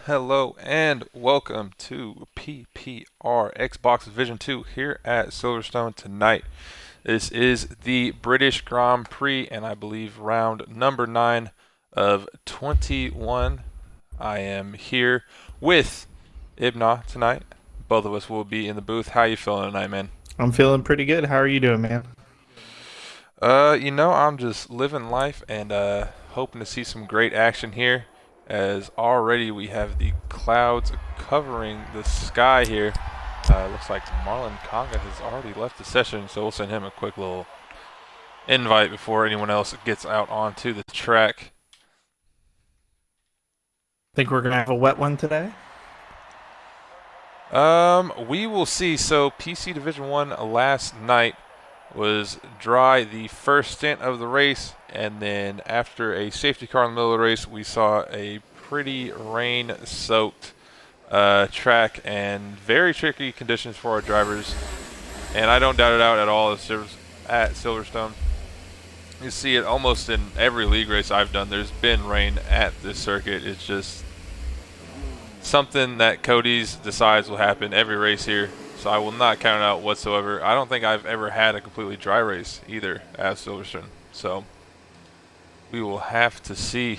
Hello and welcome to PPR Xbox Division 2 here at Silverstone tonight. This is the British Grand Prix and I believe round number 9 of 21. I am here with Ibna tonight. Both of us will be in the booth. How you feeling tonight, man? I'm feeling pretty good. How are you doing, man? I'm just living life and hoping to see some great action here. As already we have the clouds covering the sky here. Looks like Marlon Conga has already left the session, so we'll send him a quick little invite before anyone else gets out onto the track. Think we're gonna have a wet one today? We will see. So PC Division 1 last night was dry the first stint of the race, and then after a safety car in the middle of the race, we saw a pretty rain-soaked track and very tricky conditions for our drivers. And I don't doubt it out at all at Silverstone. You see it almost in every league race I've done. There's been rain at this circuit. It's just something that Cody's decides will happen every race here. So I will not count it out whatsoever. I don't think I've ever had a completely dry race either at Silverstone. So we will have to see.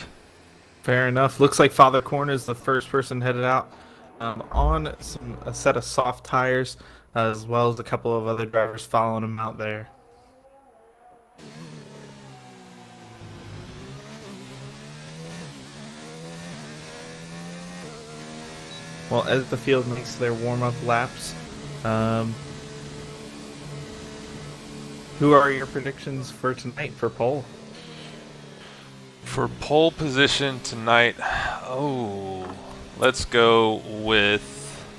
Fair enough. Looks like Father Corn is the first person headed out on a set of soft tires, as well as a couple of other drivers following him out there. Well, as the field makes their warm-up laps, um, who are your predictions for tonight for pole? For pole position tonight, let's go with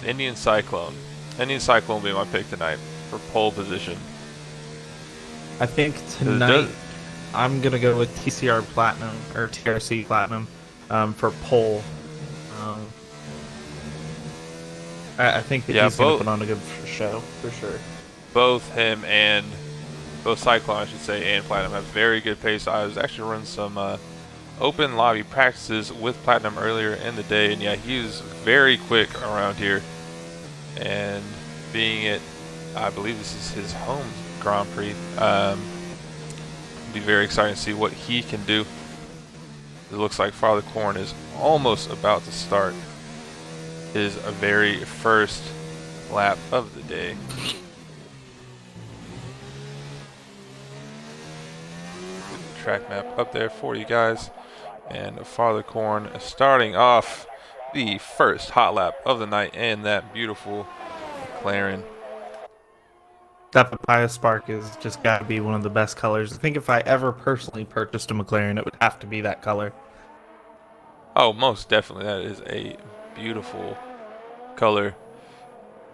Indian Cyclone. Indian Cyclone will be my pick tonight for pole position. I think tonight I'm gonna go with TCR Platinum or TRC Platinum for pole. Um, I think that Yeah, he's going to both put on a good show for sure. both him and both Cyclone, I should say, and Platinum have very good pace. I was actually running some open lobby practices with Platinum earlier in the day, and yeah, he was very quick around here. And being it, I believe this is his home Grand Prix. Be very exciting to see what he can do. It looks like Father Corn is almost about to start his very first lap of the day. Track map up there for you guys. And Father Corn starting off the first hot lap of the night in that beautiful McLaren. That Papaya Spark is just got to be one of the best colors. I think if I ever personally purchased a McLaren, it would have to be that color. Oh, most definitely. That is a beautiful color.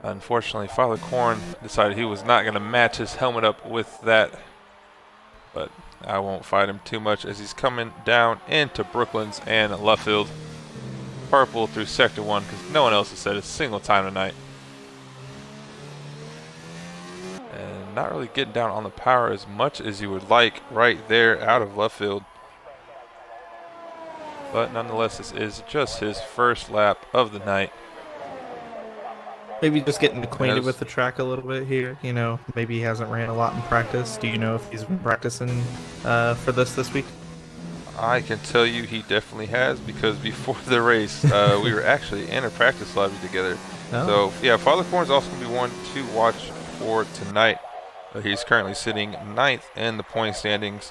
Unfortunately, Father Corn decided he was not going to match his helmet up with that. But I won't fight him too much as he's coming down into Brooklands and Luffield. Purple through Sector 1 because no one else has said a single time tonight. And not really getting down on the power as much as you would like right there out of left field. But nonetheless, this is just his first lap of the night. Maybe just getting acquainted with the track a little bit here. You know, maybe he hasn't ran a lot in practice. Do you know if he's been practicing for this week? I can tell you he definitely has because before the race, we were actually in a practice lobby together. Oh. So, yeah, Father Corn's also going to be one to watch for tonight. He's currently sitting 9th in the point standings,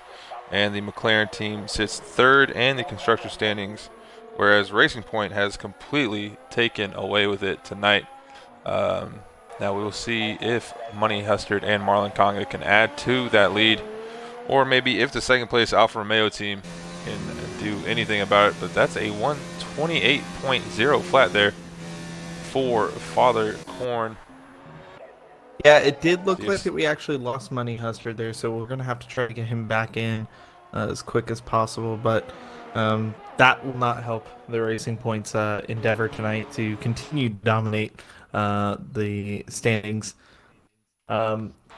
and the McLaren team sits 3rd in the constructor standings, whereas Racing Point has completely taken away with it tonight. Now we will see if Money Hustard and Marlon Conga can add to that lead, or maybe if the second place Alfa Romeo team can do anything about it. But that's a 128.0 flat there for Father Corn. Yeah, it did look like that we actually lost Money Hustard there, so we're gonna have to try to get him back in as quick as possible. But that will not help the Racing Point's endeavor tonight to continue to dominate the standings.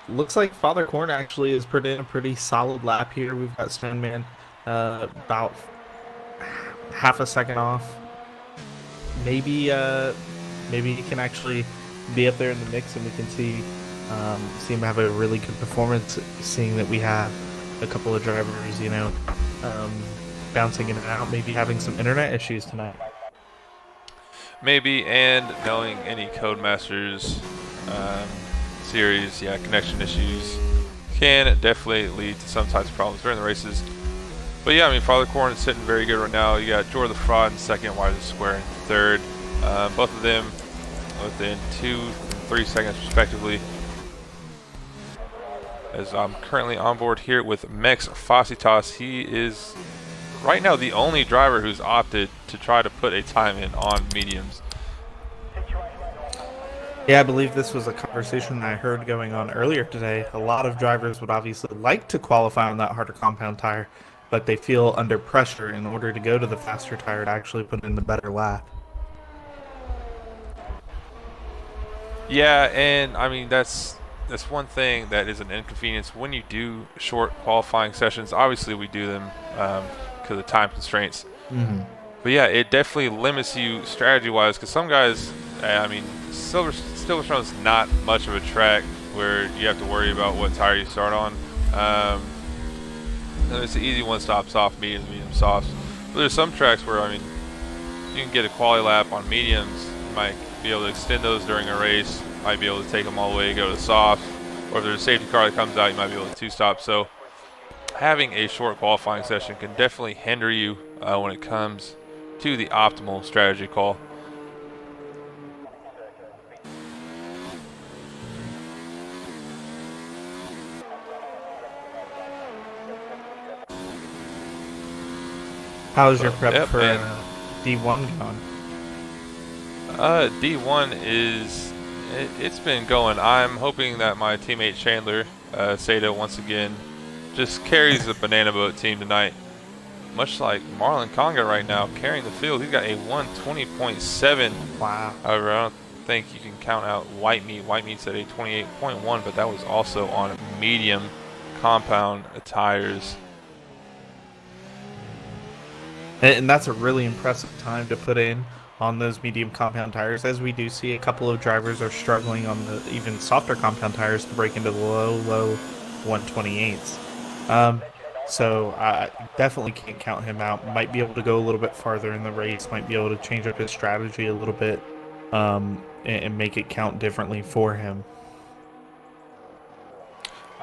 Looks like Father Corn actually has put in a pretty solid lap here. We've got Stoneman about half a second off, maybe maybe he can actually be up there in the mix, and we can see him have a really good performance. Seeing that we have a couple of drivers, um, bouncing in and out, maybe having some internet issues tonight. Maybe, and knowing any Codemasters series, yeah, connection issues can definitely lead to some types of problems during the races. But yeah, I mean, Father Corn is sitting very good right now. You got Jordan the Fraud in second, Wise the Square in third. Both of them within 2 and 3 seconds respectively. As I'm currently on board here with Mex Fossitas, he is right now the only driver who's opted to try to put a time in on mediums. Yeah, I believe this was a conversation I heard going on earlier today. A lot of drivers would obviously like to qualify on that harder compound tire, but they feel under pressure in order to go to the faster tire to actually put in the better lap. Yeah, and I mean that's one thing that is an inconvenience when you do short qualifying sessions. Obviously, we do them because of time constraints. Mm-hmm. But yeah, it definitely limits you strategy-wise because some guys, I mean, Silverstone's not much of a track where you have to worry about what tire you start on. It's an easy one stops off mediums, medium softs. But there's some tracks where, I mean, you can get a quality lap on mediums. You might be able to extend those during a race. Might be able to take them all the way, go to softs. Or if there's a safety car that comes out, you might be able to two-stop. So having a short qualifying session can definitely hinder you when it comes to the optimal strategy call. How's your prep for D1 going? D1 is, it's been going. I'm hoping that my teammate Chandler Seda once again just carries the banana boat team tonight. Much like Marlon Conga right now, carrying the field. He's got a 120.7. Wow. However, I don't think you can count out White Meat. White Meat's at a 28.1, but that was also on medium compound tires. And that's a really impressive time to put in on those medium compound tires, as we do see a couple of drivers are struggling on the even softer compound tires to break into the low 128s. So I definitely can't count him out. Might be able to go a little bit farther in the race, might be able to change up his strategy a little bit and make it count differently for him.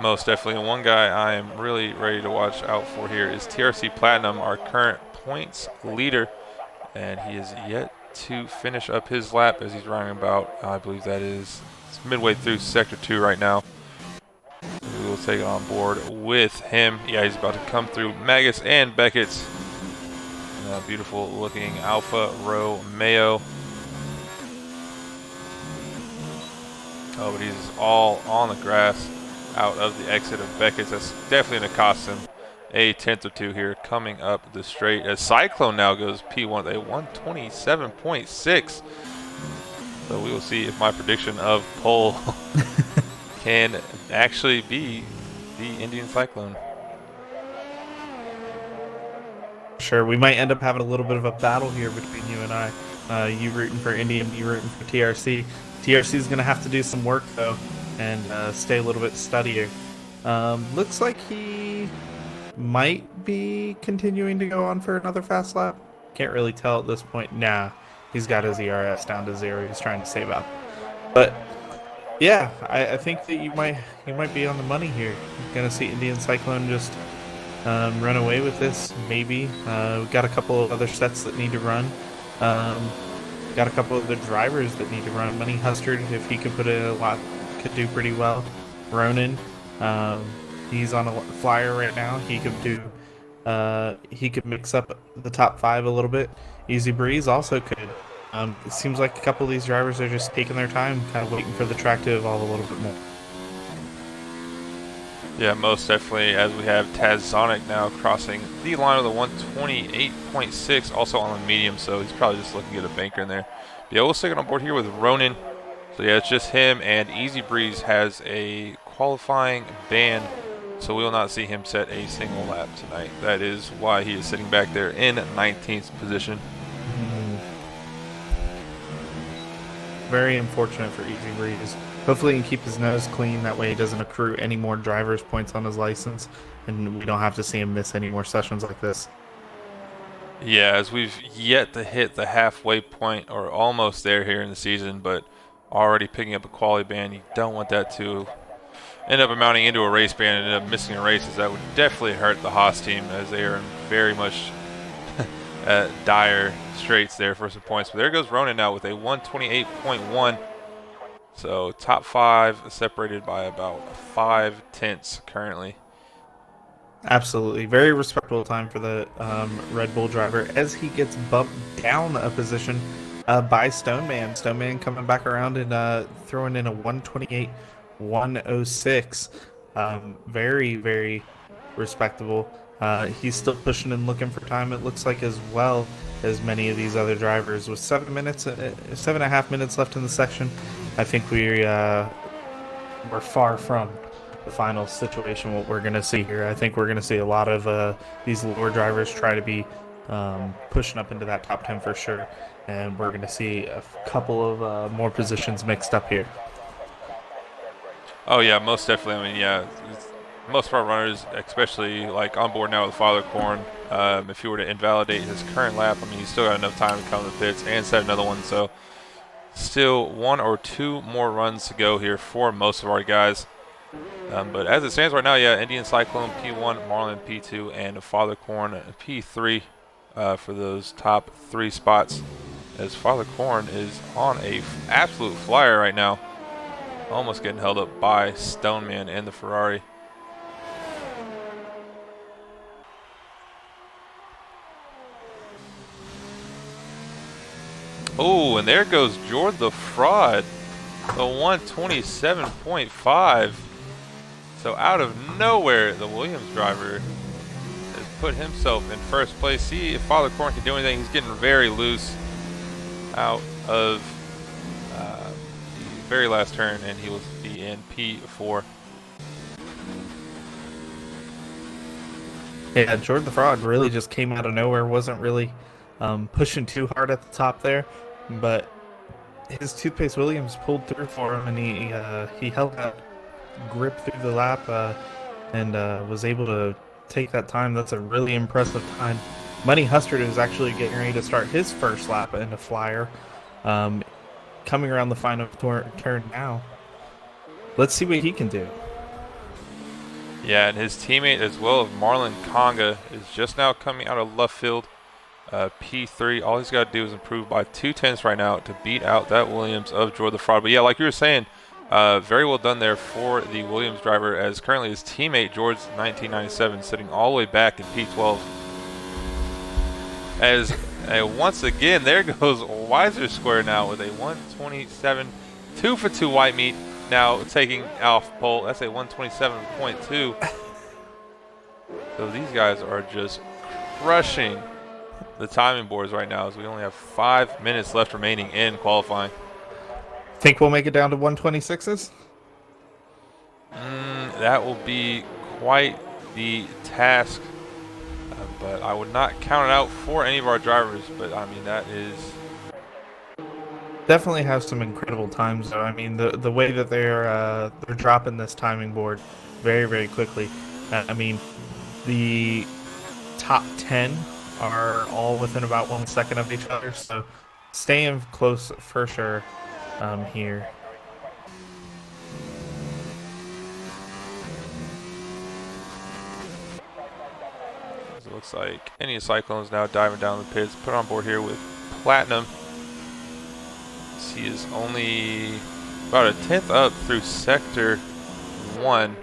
Most definitely. And one guy I am really ready to watch out for here is TRC Platinum, our current points leader. And he is yet to finish up his lap as he's running about, I believe that is midway through Sector 2 right now. We will take it on board with him. Yeah, he's about to come through Magus and Beckett's beautiful looking Alfa Romeo. Oh, but he's all on the grass out of the exit of Beckett's. That's definitely going to cost him a tenth or two here coming up the straight. As Cyclone now goes P1 at a 127.6. So we will see if my prediction of pole can actually be the Indian Cyclone. Sure, we might end up having a little bit of a battle here between you and I. You rooting for Indian, me rooting for TRC. TRC is going to have to do some work, though, and stay a little bit steadier. Looks like he might be continuing to go on for another fast lap. Can't really tell at this point. Nah, he's got his ERS down to 0. He's trying to save up. But yeah, I think that you might be on the money here. You're gonna see Indian Cyclone just run away with this. Maybe we've got a couple of other sets that need to run. Got a couple of the drivers that need to run. Money Hustard, if he could put it a lot, could do pretty well. Ronan. He's on a flyer right now. He could do. He could mix up the top 5 a little bit. Easy Breeze also could. It seems like a couple of these drivers are just taking their time, kind of waiting for the track to evolve a little bit more. Yeah, most definitely. As we have Taz Sonic now crossing the line of the 128.6, also on the medium, so he's probably just looking to get a banker in there. Yeah, we'll stick it on board here with Ronan. So yeah, it's just him, and Easy Breeze has a qualifying ban So we will not see him set a single lap tonight. That is why he is sitting back there in 19th position. Very unfortunate for Easy Breeze. Hopefully he can keep his nose clean. That way he doesn't accrue any more driver's points on his license. And we don't have to see him miss any more sessions like this. Yeah, as we've yet to hit the halfway point or almost there here in the season, but already picking up a quality ban. You don't want that to end up amounting into a race ban and end up missing a race, as that would definitely hurt the Haas team, as they are in very much dire straits there for some points. But there goes Ronan now with a 128.1. So top 5 separated by about 5 tenths currently. Absolutely. Very respectable time for the Red Bull driver as he gets bumped down a position by Stoneman. Stoneman coming back around and throwing in a 128.106. Very, very respectable. He's still pushing and looking for time, it looks like, as well as many of these other drivers. With 7.5 minutes left in the section, I think we're far from the final situation. What we're going to see here, I think we're going to see a lot of these lower drivers try to be pushing up into that top 10 for sure, and we're going to see a couple of more positions mixed up here. Oh yeah, most definitely. I mean, yeah, most of our runners, especially like on board now with Father Corn, if he were to invalidate his current lap, I mean, he's still got enough time to come to the pits and set another one. So still 1 or 2 more runs to go here for most of our guys. But as it stands right now, yeah, Indian Cyclone P1, Marlin P2, and Father Corn P3 for those top 3 spots. As Father Corn is on a absolute flyer right now, almost getting held up by Stoneman and the Ferrari. Oh, and there goes Jord the Fraud, the 127.5. So out of nowhere, the Williams driver has put himself in first place. See if Father Corn can do anything. He's getting very loose out of the very last turn, and he will be in P4. Yeah, Jordan the Fraud really just came out of nowhere. Wasn't really pushing too hard at the top there, but his Toothpaste Williams pulled through for him, and he held that grip through the lap and was able to take that time. That's a really impressive time. Money Hustard is actually getting ready to start his first lap in a flyer, coming around the final turn now. Let's see what he can do. Yeah, and his teammate as well, Marlon Conga, is just now coming out of left field, P3. All he's got to do is improve by 2 tenths right now to beat out that Williams of Jordan the Fraud. But yeah, like you were saying, very well done there for the Williams driver, as currently his teammate, George 1997, sitting all the way back in P12. As once again, there goes Weiser Square now with a 127, 2 for 2 white meat, now taking off pole. That's a 127.2. So these guys are just crushing the timing boards right now, as we only have 5 minutes left remaining in qualifying. Think we'll make it down to 126s? That will be quite the task, but I would not count it out for any of our drivers. But I mean, that is definitely have some incredible times, though. I mean, the way that they're dropping this timing board very, very quickly. I mean, the top 10 are all within about 1 second of each other, so staying close for sure here. It looks like Indian Cyclones now diving down the pits, put on board here with Platinum. He is only about a tenth up through sector 1.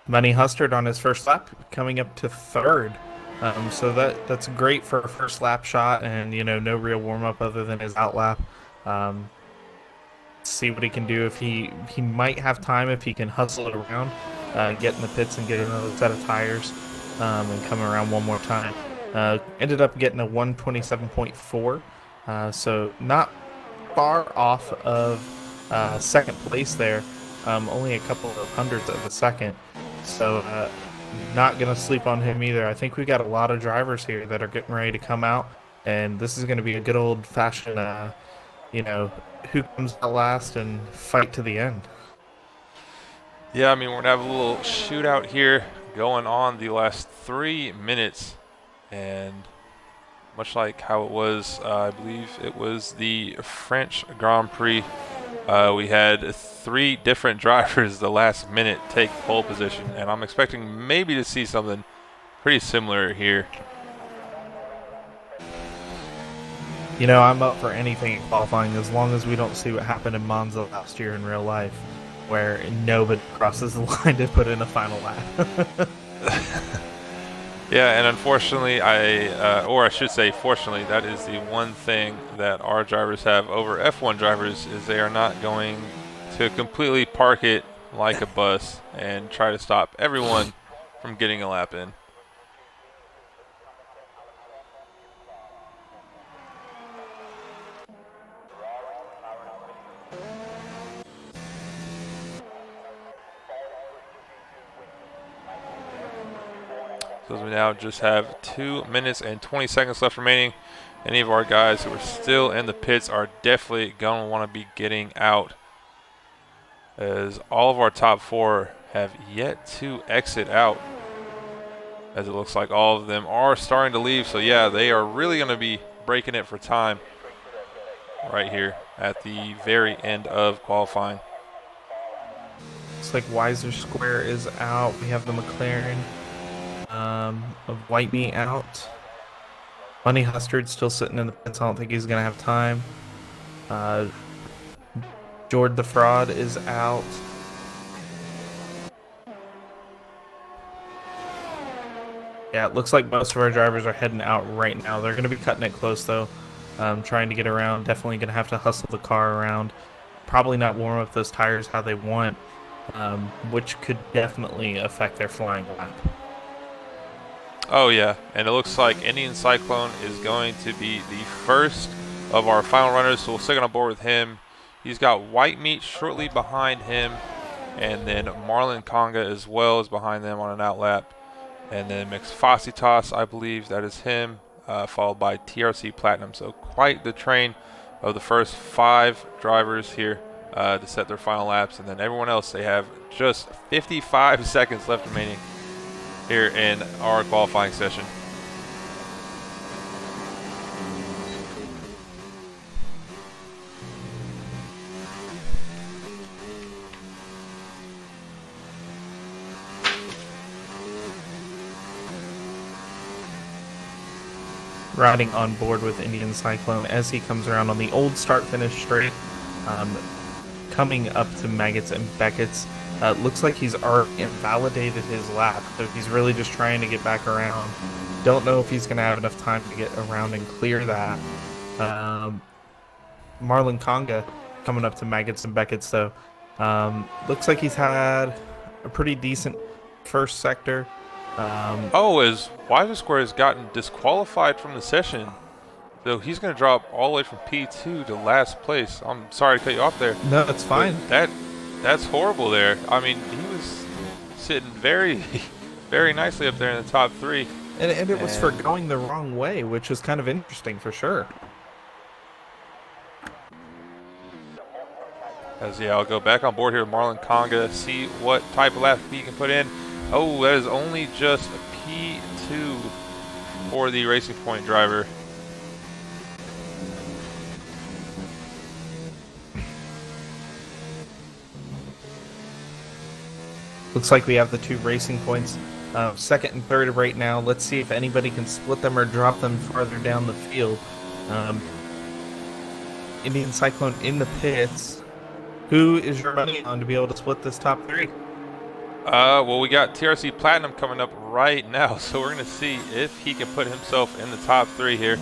Money Hustard on his first lap, coming up to 3rd. So that's great for a first lap shot, and no real warm up other than his out lap. See what he can do. If he might have time if he can hustle it around, get in the pits and get another set of tires, and come around one more time. Ended up getting a 127.4, so not far off of second place there. Only a couple of hundredths of a second. So not going to sleep on him either. I think we got a lot of drivers here that are getting ready to come out, and this is going to be a good old-fashioned, you know, who comes out last and fight to the end. Yeah, I mean, we're going to have a little shootout here going on the last 3 minutes. And much like how it was, I believe it was the French Grand Prix, we had 3 different drivers the last minute take pole position. And I'm expecting maybe to see something pretty similar here. You know, I'm up for anything in qualifying as long as we don't see what happened in Monza last year in real life, where nobody crosses the line to put in a final lap. Yeah, and unfortunately, or I should say fortunately, that is the one thing that our drivers have over F1 drivers is they are not going to completely park it like a bus and try to stop everyone from getting a lap in. So we now just have 2 minutes and 20 seconds left remaining. Any of our guys who are still in the pits are definitely going to want to be getting out, as all of our top 4 have yet to exit out, as it looks like all of them are starting to leave. So yeah, they are really going to be breaking it for time right here at the very end of qualifying. Looks like Weiser Square is out. We have the McLaren of White Meat out. Money Hustard still sitting in the pits. I don't think he's going to have time. Jord the Fraud is out. Yeah, it looks like most of our drivers are heading out right now. They're going to be cutting it close, though. Trying to get around. Definitely going to have to hustle the car around. Probably not warm up those tires how they want, which could definitely affect their flying lap. Oh yeah, and it looks like Indian Cyclone is going to be the first of our final runners, so we'll stick on board with him. He's got White Meat shortly behind him, and then Marlon Conga as well is behind them on an outlap. And then McFossitas, I believe that is him, followed by TRC Platinum. So quite the train of the first 5 drivers here to set their final laps. And then everyone else, they have just 55 seconds left remaining here in our qualifying session. Riding on board with Indian Cyclone as he comes around on the old start-finish straight, coming up to Maggots and Beckett's. Looks like he's already invalidated his lap, so he's really just trying to get back around. Don't know if he's going to have enough time to get around and clear that. Marlon Conga coming up to Maggots and Beckett's, though. Looks like he's had a pretty decent first sector. As Weiser Square has gotten disqualified from the session, so he's going to drop all the way from P2 to last place. I'm sorry to cut you off there. No, it's fine. That's horrible there. I mean, he was sitting very, very nicely up there in the top 3. And it was for going the wrong way, which was kind of interesting for sure. I'll go back on board here with Marlon Conga, see what type of lap he can put in. Oh, that is only just a P2 for the Racing Point driver. Looks like we have the 2 Racing Points, second and third right now. Let's see if anybody can split them or drop them farther down the field. Indian Cyclone in the pits. Who is your money on to be able to split this top 3? Well, we got TRC Platinum coming up right now, so we're going to see if he can put himself in the top 3 here.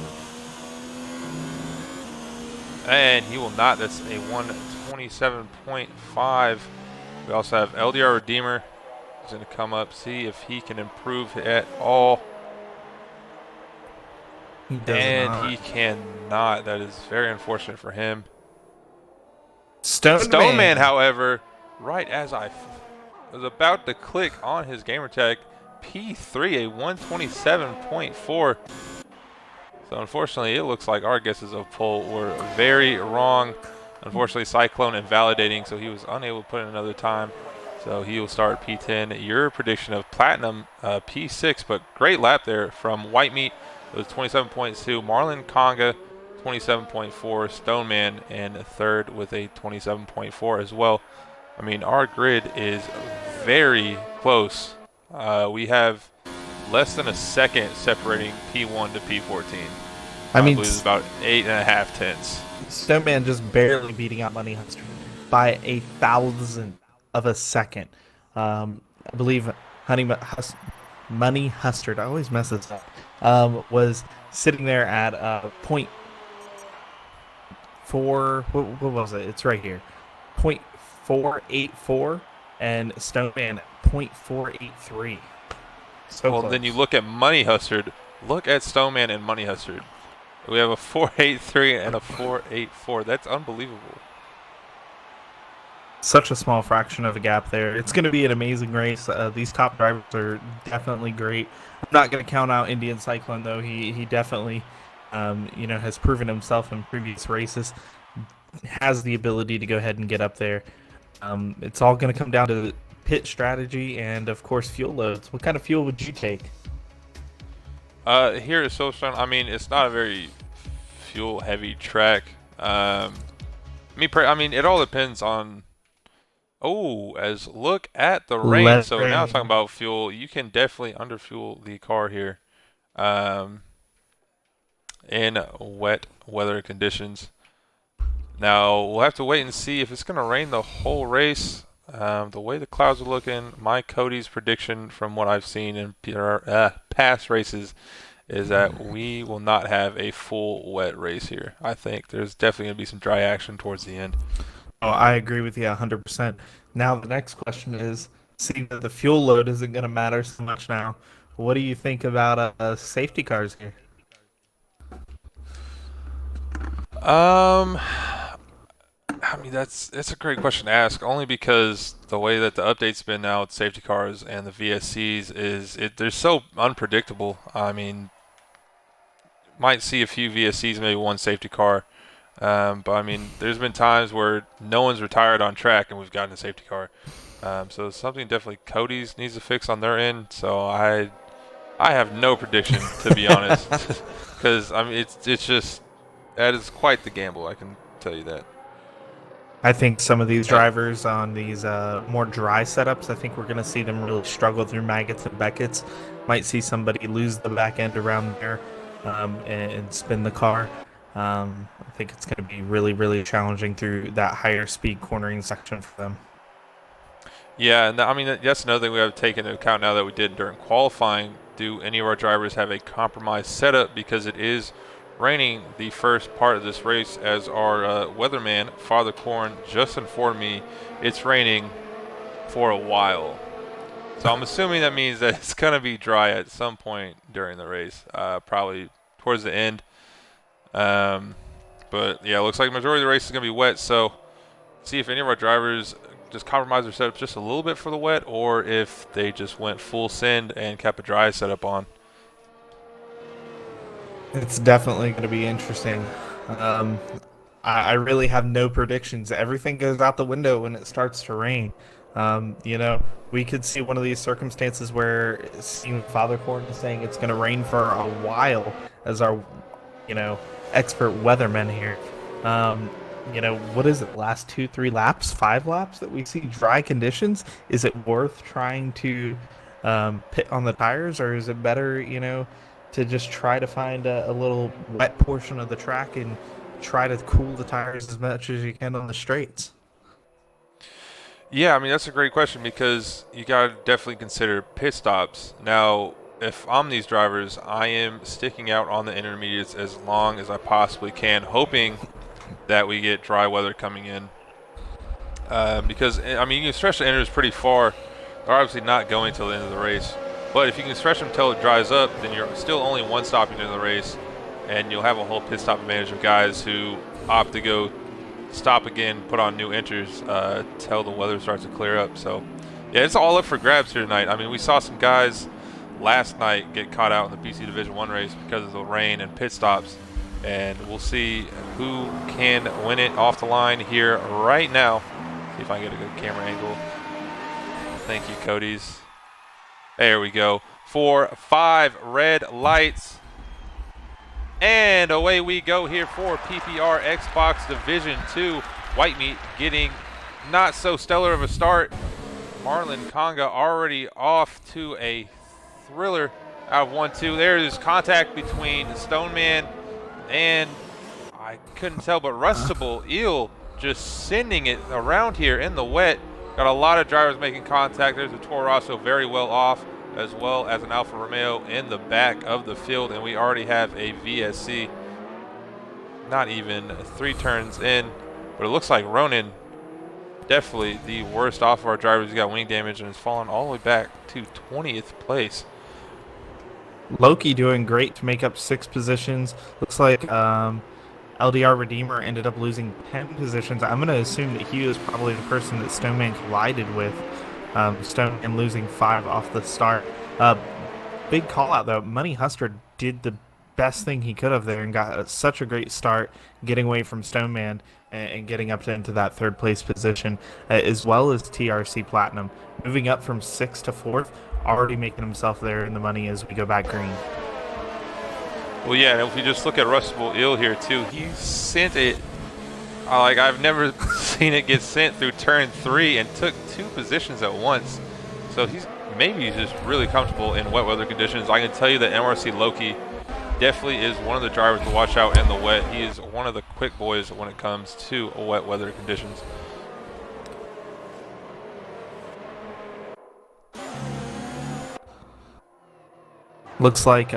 And he will not. That's a 127.5. We also have LDR Redeemer. He's going to come up, see if he can improve at all. He cannot. That is very unfortunate for him. Stone Man, however, right as I was about to click on his gamertag P3, a 127.4. So unfortunately, it looks like our guesses of pole were very wrong. Unfortunately, Cyclone invalidating, so he was unable to put in another time. So he will start P10. Your prediction of Platinum P6, but great lap there from White Meat. It was 27.2. Marlon Conga, 27.4. Stoneman in third with a 27.4 as well. I mean, our grid is very close. We have less than a second separating P1 to P14. I mean, believe it's about 8.5 tenths. Stoneman just barely beating out Money Hustard by 1,000th of a second. I believe Money Hustard, I always mess this up, was sitting there at point four. What was it? It's right here, 0.484, and Stoneman 0.483. So well, close. then you look at Money Hustard. Look at Stoneman and Money Hustard. We have a 4.83 and a 4.84. That's unbelievable. Such a small fraction of a gap there. It's going to be an amazing race. These top drivers are definitely great. I'm not going to count out Indian Cyclone though. He definitely, has proven himself in previous races. Has the ability to go ahead and get up there. It's all going to come down to pit strategy and of course fuel loads. What kind of fuel would you take? Here at Silverstone, I mean, it's not a very fuel-heavy track. I mean, it all depends on. Oh, as look at the rain. So now talking about fuel, you can definitely underfuel the car here in wet weather conditions. Now, we'll have to wait and see if it's going to rain the whole race. The way the clouds are looking, my Cody's prediction from what I've seen in past races is that we will not have a full wet race here. I think there's definitely going to be some dry action towards the end. Oh, I agree with you 100%. Now the next question is, seeing that the fuel load isn't going to matter so much now, what do you think about safety cars here? I mean, that's a great question to ask, only because the way that the update's been now with safety cars and the VSCs they're so unpredictable. I mean, might see a few VSCs, maybe one safety car. But I mean, there's been times where no one's retired on track and we've gotten a safety car. So it's something definitely Cody's needs to fix on their end. So I have no prediction, to be honest, because I mean it's just that is quite the gamble. I can tell you that. I think some of these drivers on these more dry setups, I think we're going to see them really struggle through Maggots and Beckett's. Might see somebody lose the back end around there and spin the car. I think it's going to be really, really challenging through that higher speed cornering section for them. Yeah, and I mean, that's another thing we have to take into account now that we did during qualifying. Do any of our drivers have a compromised setup? Because it is raining the first part of this race, as our weatherman, Father Corn, just informed me it's raining for a while. So I'm assuming that means that it's going to be dry at some point during the race, probably towards the end. But yeah, it looks like the majority of the race is going to be wet. So see if any of our drivers just compromise their setup just a little bit for the wet, or if they just went full send and kept a dry setup on. It's definitely going to be interesting. I really have no predictions. Everything goes out the window when it starts to rain. We could see one of these circumstances where Father Corn is saying it's going to rain for a while as our, expert weathermen here. What is it? Last 2-3 laps, 5 laps that we see dry conditions. Is it worth trying to pit on the tires, or is it better, to just try to find a little wet portion of the track and try to cool the tires as much as you can on the straights? Yeah, I mean, that's a great question, because you got to definitely consider pit stops. Now, if I'm these drivers, I am sticking out on the intermediates as long as I possibly can, hoping that we get dry weather coming in. Because, I mean, you can stretch the inters pretty far. They're obviously not going till the end of the race. But if you can stretch them till it dries up, then you're still only one stopping in the race, and you'll have a whole pit stop advantage of guys who opt to go stop again, put on new inters till the weather starts to clear up. So Yeah, it's all up for grabs here tonight. I mean, we saw some guys last night get caught out in the PC Division 1 race because of the rain and pit stops. And we'll see who can win it off the line here right now. See if I can get a good camera angle. Thank you, Cody's. There we go. 4, 5 red lights. And away we go here for PPR Xbox Division 2. White Meat getting not so stellar of a start. Marlon Conga already off to a thriller out of 1-2. There is contact between Stoneman and I couldn't tell, but Rustable Eel just sending it around here in the wet. Got a lot of drivers making contact. There's a Toro Rosso very well off, as well as an Alfa Romeo in the back of the field, and we already have a VSC. Not even 3 turns in, but it looks like Ronan, definitely the worst off of our drivers. He got wing damage and has fallen all the way back to 20th place. Loki doing great to make up 6 positions. Looks like LDR Redeemer ended up losing 10 positions. I'm going to assume that he was probably the person that Stoneman collided with. Stoneman losing 5 off the start. Big call out though. Money Huster did the best thing he could have there and got such a great start, getting away from Stoneman and getting up into that 3rd place position, as well as TRC Platinum, moving up from 6th to 4th, already making himself there in the money as we go back green. Well, yeah, and if we just look at Rustable Eel here too, he sent it like I've never seen it get sent through turn 3 and took 2 positions at once. So he's just really comfortable in wet weather conditions. I can tell you that MRC Loki definitely is one of the drivers to watch out in the wet. He is one of the quick boys when it comes to wet weather conditions. Looks like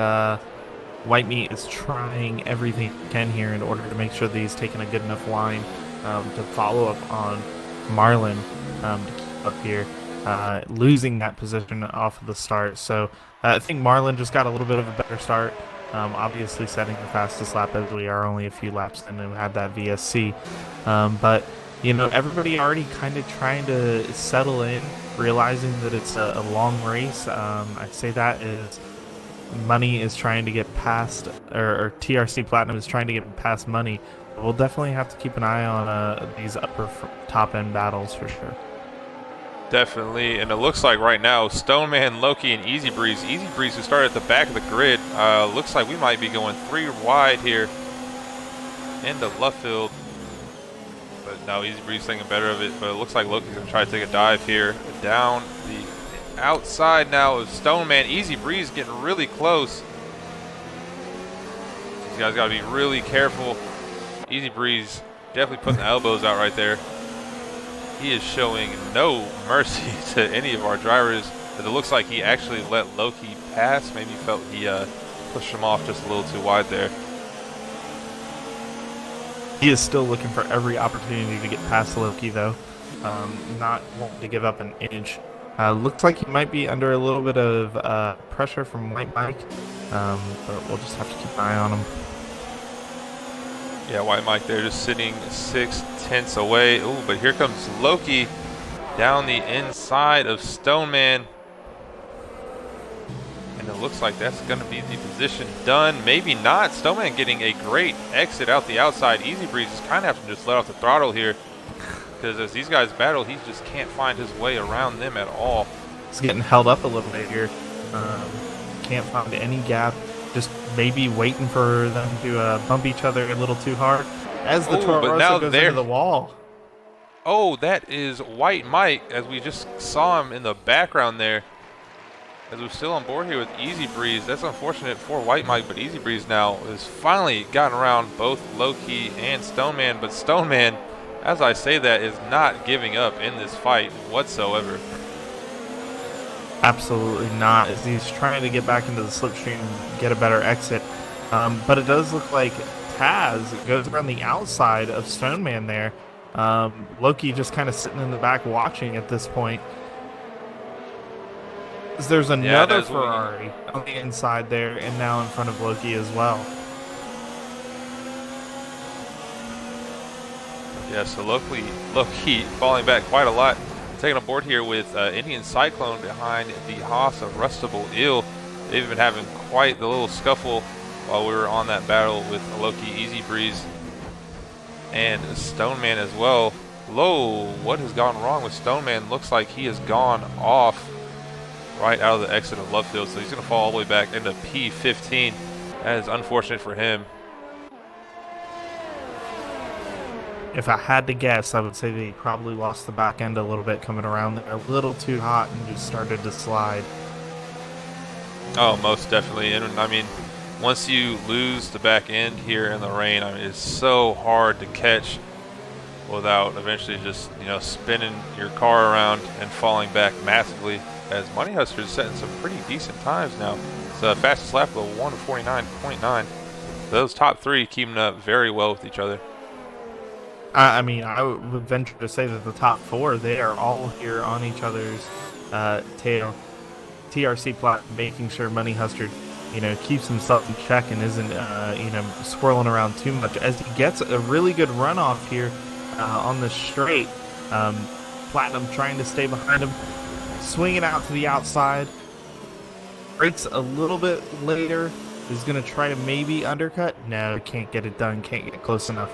White Meat is trying everything he can here in order to make sure that he's taking a good enough line to follow up on Marlon to keep up here, losing that position off of the start. So I think Marlon just got a little bit of a better start, obviously setting the fastest lap as we are only a few laps in and had that VSC. But, you know, everybody already kind of trying to settle in, realizing that it's a long race. I say that is Money is trying to get past, or TRC Platinum is trying to get past Money. We'll definitely have to keep an eye on these top end battles for sure. Definitely, and it looks like right now Stoneman, Loki, and Easy Breeze. Easy Breeze, who started at the back of the grid, looks like we might be going 3 wide here into Luffield. But now Easy Breeze thinking better of it. But it looks like Loki's gonna try to take a dive here down the outside now of Stoneman. Easy Breeze getting really close. These guys got to be really careful. Easy Breeze definitely putting the elbows out right there. He is showing no mercy to any of our drivers. But it looks like he actually let Loki pass. Maybe felt he pushed him off just a little too wide there. He is still looking for every opportunity to get past Loki though. Not wanting to give up an inch. Looks like he might be under a little bit of pressure from White Mike, but we'll just have to keep an eye on him. Yeah, White Mike there just sitting 6/10 away. Ooh, but here comes Loki down the inside of Stoneman. And it looks like that's going to be the position done. Maybe not. Stoneman getting a great exit out the outside. Easy Breeze is kind of having to just let off the throttle here, because as these guys battle, he just can't find his way around them at all. He's getting held up a little bit here. Can't find any gap. Just maybe waiting for them to bump each other a little too hard. As the Toro Rosso goes into the wall. Oh, that is White Mike, as we just saw him in the background there. As we're still on board here with Easy Breeze. That's unfortunate for White Mike, but Easy Breeze now has finally gotten around both Loki and Stoneman. But Stoneman, as I say that, is not giving up in this fight whatsoever. Absolutely not, as he's trying to get back into the slipstream and get a better exit. But it does look like Taz goes around the outside of Stoneman there. Loki just kind of sitting in the back watching at this point. There's another Ferrari on the inside there and now in front of Loki as well. Yeah, so Loki falling back quite a lot. taking a board here with Indian Cyclone behind the Haas of Rustable Eel. They've been having quite the little scuffle while we were on that battle with Loki, Easy Breeze, and Stoneman as well. Low, what has gone wrong with Stoneman? Looks like he has gone off right out of the exit of Love Field, so he's going to fall all the way back into P15. That is unfortunate for him. If I had to guess, I would say they probably lost the back end a little bit coming around there. A little too hot and just started to slide. Oh, most definitely. And I mean, once you lose the back end here in the rain, I mean, it's so hard to catch without eventually just, you know, spinning your car around and falling back massively, as Money Hustler is setting some pretty decent times now. It's the fastest lap of 1:49.9. Those top three keeping up very well with each other. I mean, I would venture to say that the top four, they are all here on each other's tail. TRC Plat making sure Money Hustler, you know, keeps himself in check and isn't, you know, swirling around too much as he gets a really good runoff here on the straight. Platinum trying to stay behind him, swinging out to the outside. Breaks a little bit later. Is going to try to maybe undercut. No, can't get it done. Can't get close enough.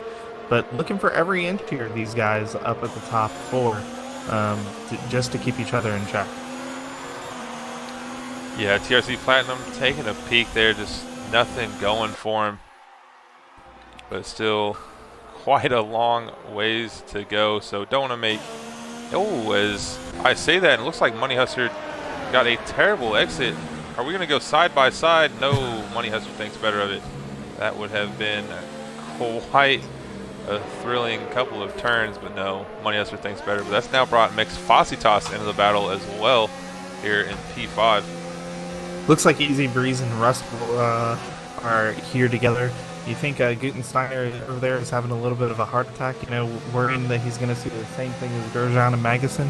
But looking for every inch here, these guys up at the top four, just to keep each other in check. Yeah, TRC Platinum taking a peek there, just nothing going for him. But still quite a long ways to go, so don't want to make... Oh, as I say that, it looks like Money Hustler got a terrible exit. Are we going to go side by side? No, Money Hustler thinks better of it. That would have been quite a thrilling couple of turns, but no, Money Hustler thinks better. But that's now brought Mix Fossitas into the battle as well here in P5. Looks like Easy Breeze and Rust are here together. You think Gutensteiner over there is having a little bit of a heart attack, you know, worrying that he's going to see the same thing as Grosjean and Magnussen?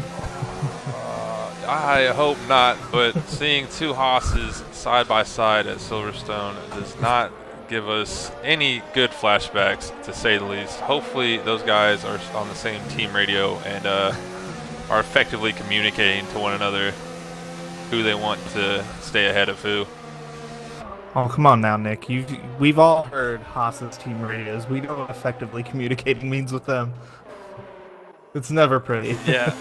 I hope not, but seeing two Haas's side by side at Silverstone does not give us any good flashbacks, to say the least. Hopefully those guys are on the same team radio and are effectively communicating to one another who they want to stay ahead of who. Oh, come on now, Nick. We've all heard Haas's team radios. We know what effectively communicating means with them. It's never pretty. Yeah.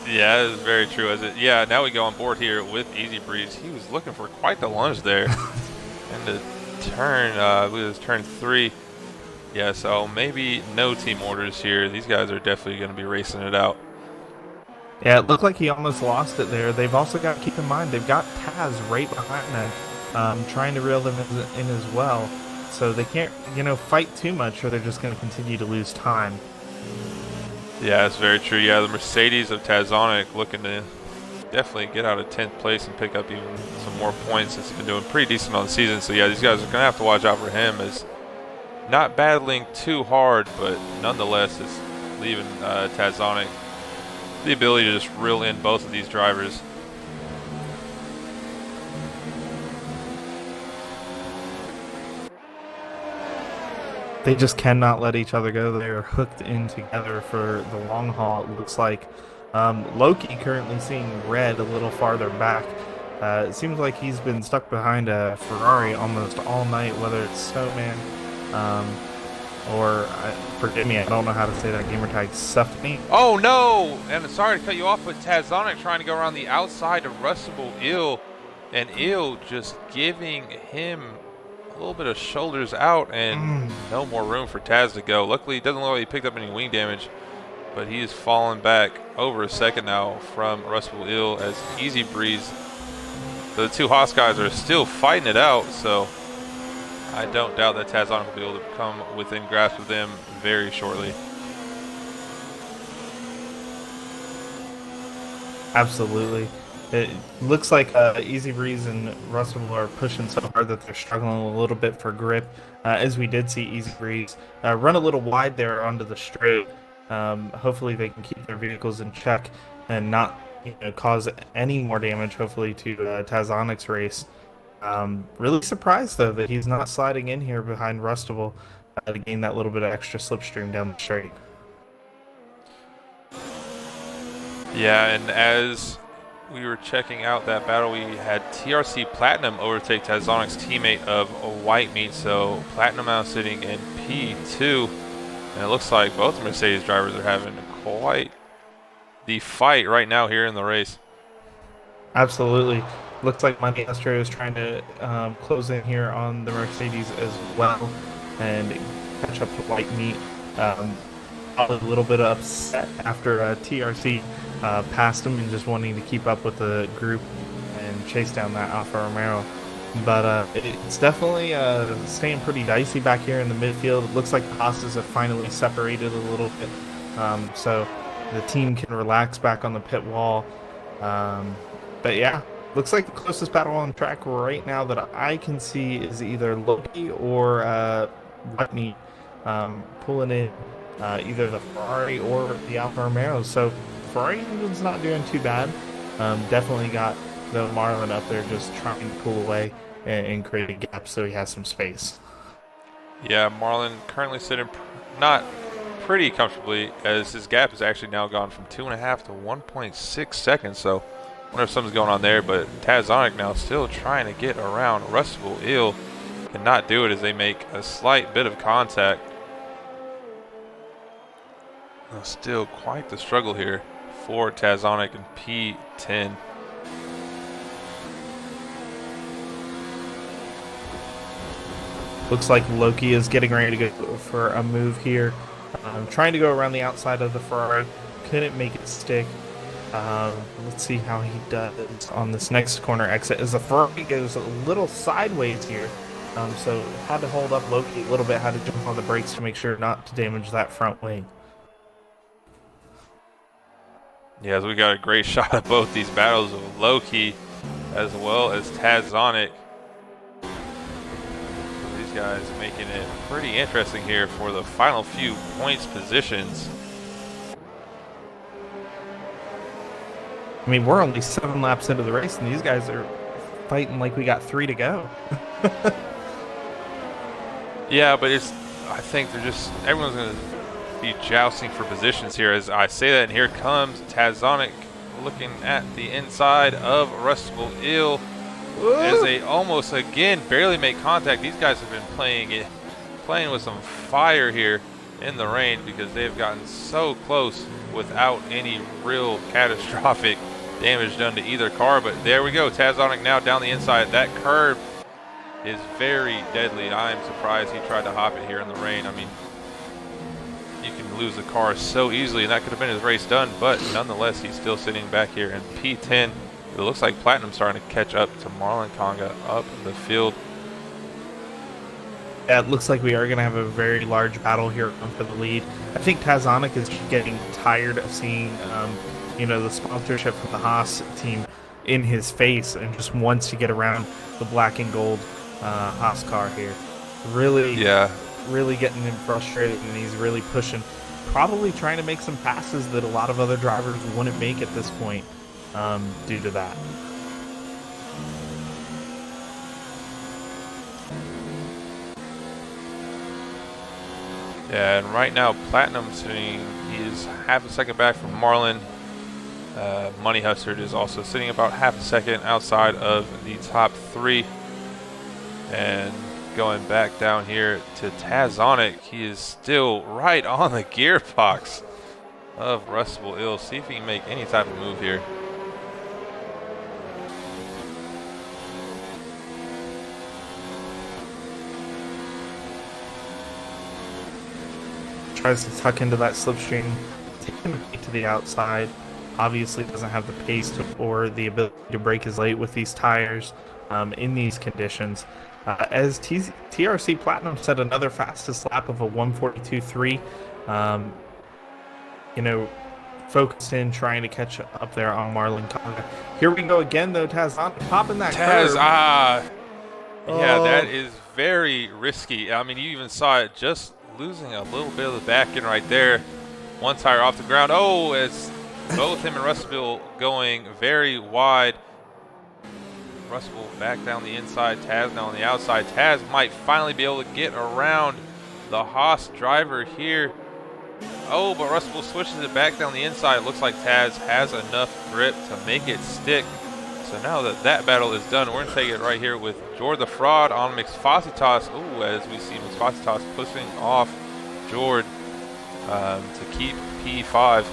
Yeah, that is very true. Yeah, now we go on board here with Easy Breeze. He was looking for quite the lunge there. And the turn, I believe it was turn 3. Yeah, so maybe no team orders here. These guys are definitely going to be racing it out. Yeah, it looked like he almost lost it there. They've also got to keep in mind, they've got Taz right behind them, trying to reel them in as well. So they can't, you know, fight too much or they're just going to continue to lose time. Yeah, that's very true. Yeah, the Mercedes of Tazonic looking to definitely get out of 10th place and pick up even some more points, since he's been doing pretty decent on the season. So yeah, these guys are going to have to watch out for him, as not battling too hard, but nonetheless it's leaving Tazonic the ability to just reel in both of these drivers. They just cannot let each other go. They're hooked in together for the long haul, it looks like. Loki currently seeing red a little farther back. It seems like he's been stuck behind a Ferrari almost all night, whether it's Snowman or, forgive me, I don't know how to say that gamer tag, Stephanie. Oh no! And sorry to cut you off, but Tazonic trying to go around the outside of Rustable Eel, and Eel just giving him a little bit of shoulders out, and no more room for Taz to go. Luckily, it doesn't look like he picked up any wing damage, but he is falling back over a second now from Rustable Eel as Easy Breeze. The two Haas guys are still fighting it out, so I don't doubt that Tazonic will be able to come within grasp of them very shortly. Absolutely. It looks like Easy Breeze and Russell are pushing so hard that they're struggling a little bit for grip, as we did see Easy Breeze run a little wide there onto the straight. Hopefully they can keep their vehicles in check and not, you know, cause any more damage, hopefully, to Tazonic's race. Really surprised, though, that he's not sliding in here behind Rustable to gain that little bit of extra slipstream down the straight. Yeah, and as we were checking out that battle, we had TRC Platinum overtake Tazonic's teammate of White Meat. So Platinum now sitting in P2, and it looks like both Mercedes drivers are having quite the fight right now here in the race. Absolutely. Looks like Money Astro is trying to close in here on the Mercedes as well and catch up to White Meat. Probably a little bit upset after TRC passed him and just wanting to keep up with the group and chase down that Alfa Romeo. But it's definitely staying pretty dicey back here in the midfield. It looks like the Haas's have finally separated a little bit, so the team can relax back on the pit wall. But yeah, looks like the closest battle on track right now that I can see is either Loki or Whitney pulling in either the Ferrari or the Alfa Romeo. So Ferrari engine's not doing too bad. Definitely got the Marlin up there just trying to pull away and create a gap so he has some space. Yeah, Marlin currently sitting not pretty comfortably, as his gap has actually now gone from 2.5 to 1.6 seconds. So I wonder if something's going on there, but Tazonic now still trying to get around Rustable Eel. Cannot do it as they make a slight bit of contact. Still quite the struggle here for Tazonic and P10. Looks like Loki is getting ready to go for a move here. Trying to go around the outside of the Ferrari. Couldn't make it stick. Let's see how he does on this next corner exit as the Ferrari goes a little sideways here. So had to hold up Loki a little bit, had to jump on the brakes to make sure not to damage that front wing. Yeah, so we got a great shot of both these battles of Loki as well as Tazonic. These guys making it pretty interesting here for the final few points positions. I mean, we're only 7 laps into the race, and these guys are fighting like we got 3 to go. Yeah, but I think they're just, everyone's going to be jousting for positions here as I say that, and here comes Tazonic looking at the inside of Rustable Eel as they almost again barely make contact. These guys have been playing with some fire here in the rain because they've gotten so close without any real catastrophic damage done to either car. But there we go, Tazonic now down the inside. That curb is very deadly. I'm surprised he tried to hop it here in the rain. I mean, you can lose the car so easily, and that could have been his race done, but nonetheless, he's still sitting back here in P10. It looks like Platinum's starting to catch up to Marlon Conga up the field. Yeah, it looks like we are going to have a very large battle here for the lead. I think Tazonic is getting tired of seeing, the sponsorship from the Haas team in his face and just wants to get around the black and gold Haas car here. Really getting him frustrated, and he's really pushing, probably trying to make some passes that a lot of other drivers wouldn't make at this point due to that. Yeah, and right now Platinum he's half a second back from Marlon. Money Hustard is also sitting about half a second outside of the top 3. And going back down here to Tazonic, he is still right on the gearbox of Rustable Eel. See if he can make any type of move here. Tries to tuck into that slipstream, take him to the outside. Obviously doesn't have the pace or the ability to brake as late with these tires in these conditions. As TRC Platinum set another fastest lap of a 1:42.3. Focused in, trying to catch up there on Marlon Conga. Here we go again, though. Taz popping that curve. Yeah, that is very risky. I mean, you even saw it just losing a little bit of the back end right there. One tire off the ground. Oh, it's both him and Rustable going very wide. Rustable back down the inside, Taz now on the outside. Taz might finally be able to get around the Haas driver here. Oh, but Russell switches it back down the inside. It looks like Taz has enough grip to make it stick. So now that that battle is done, we're going to take it right here with Jord the Fraud on Mixfositas. Ooh, as we see Mixfositas pushing off Jord to keep P5.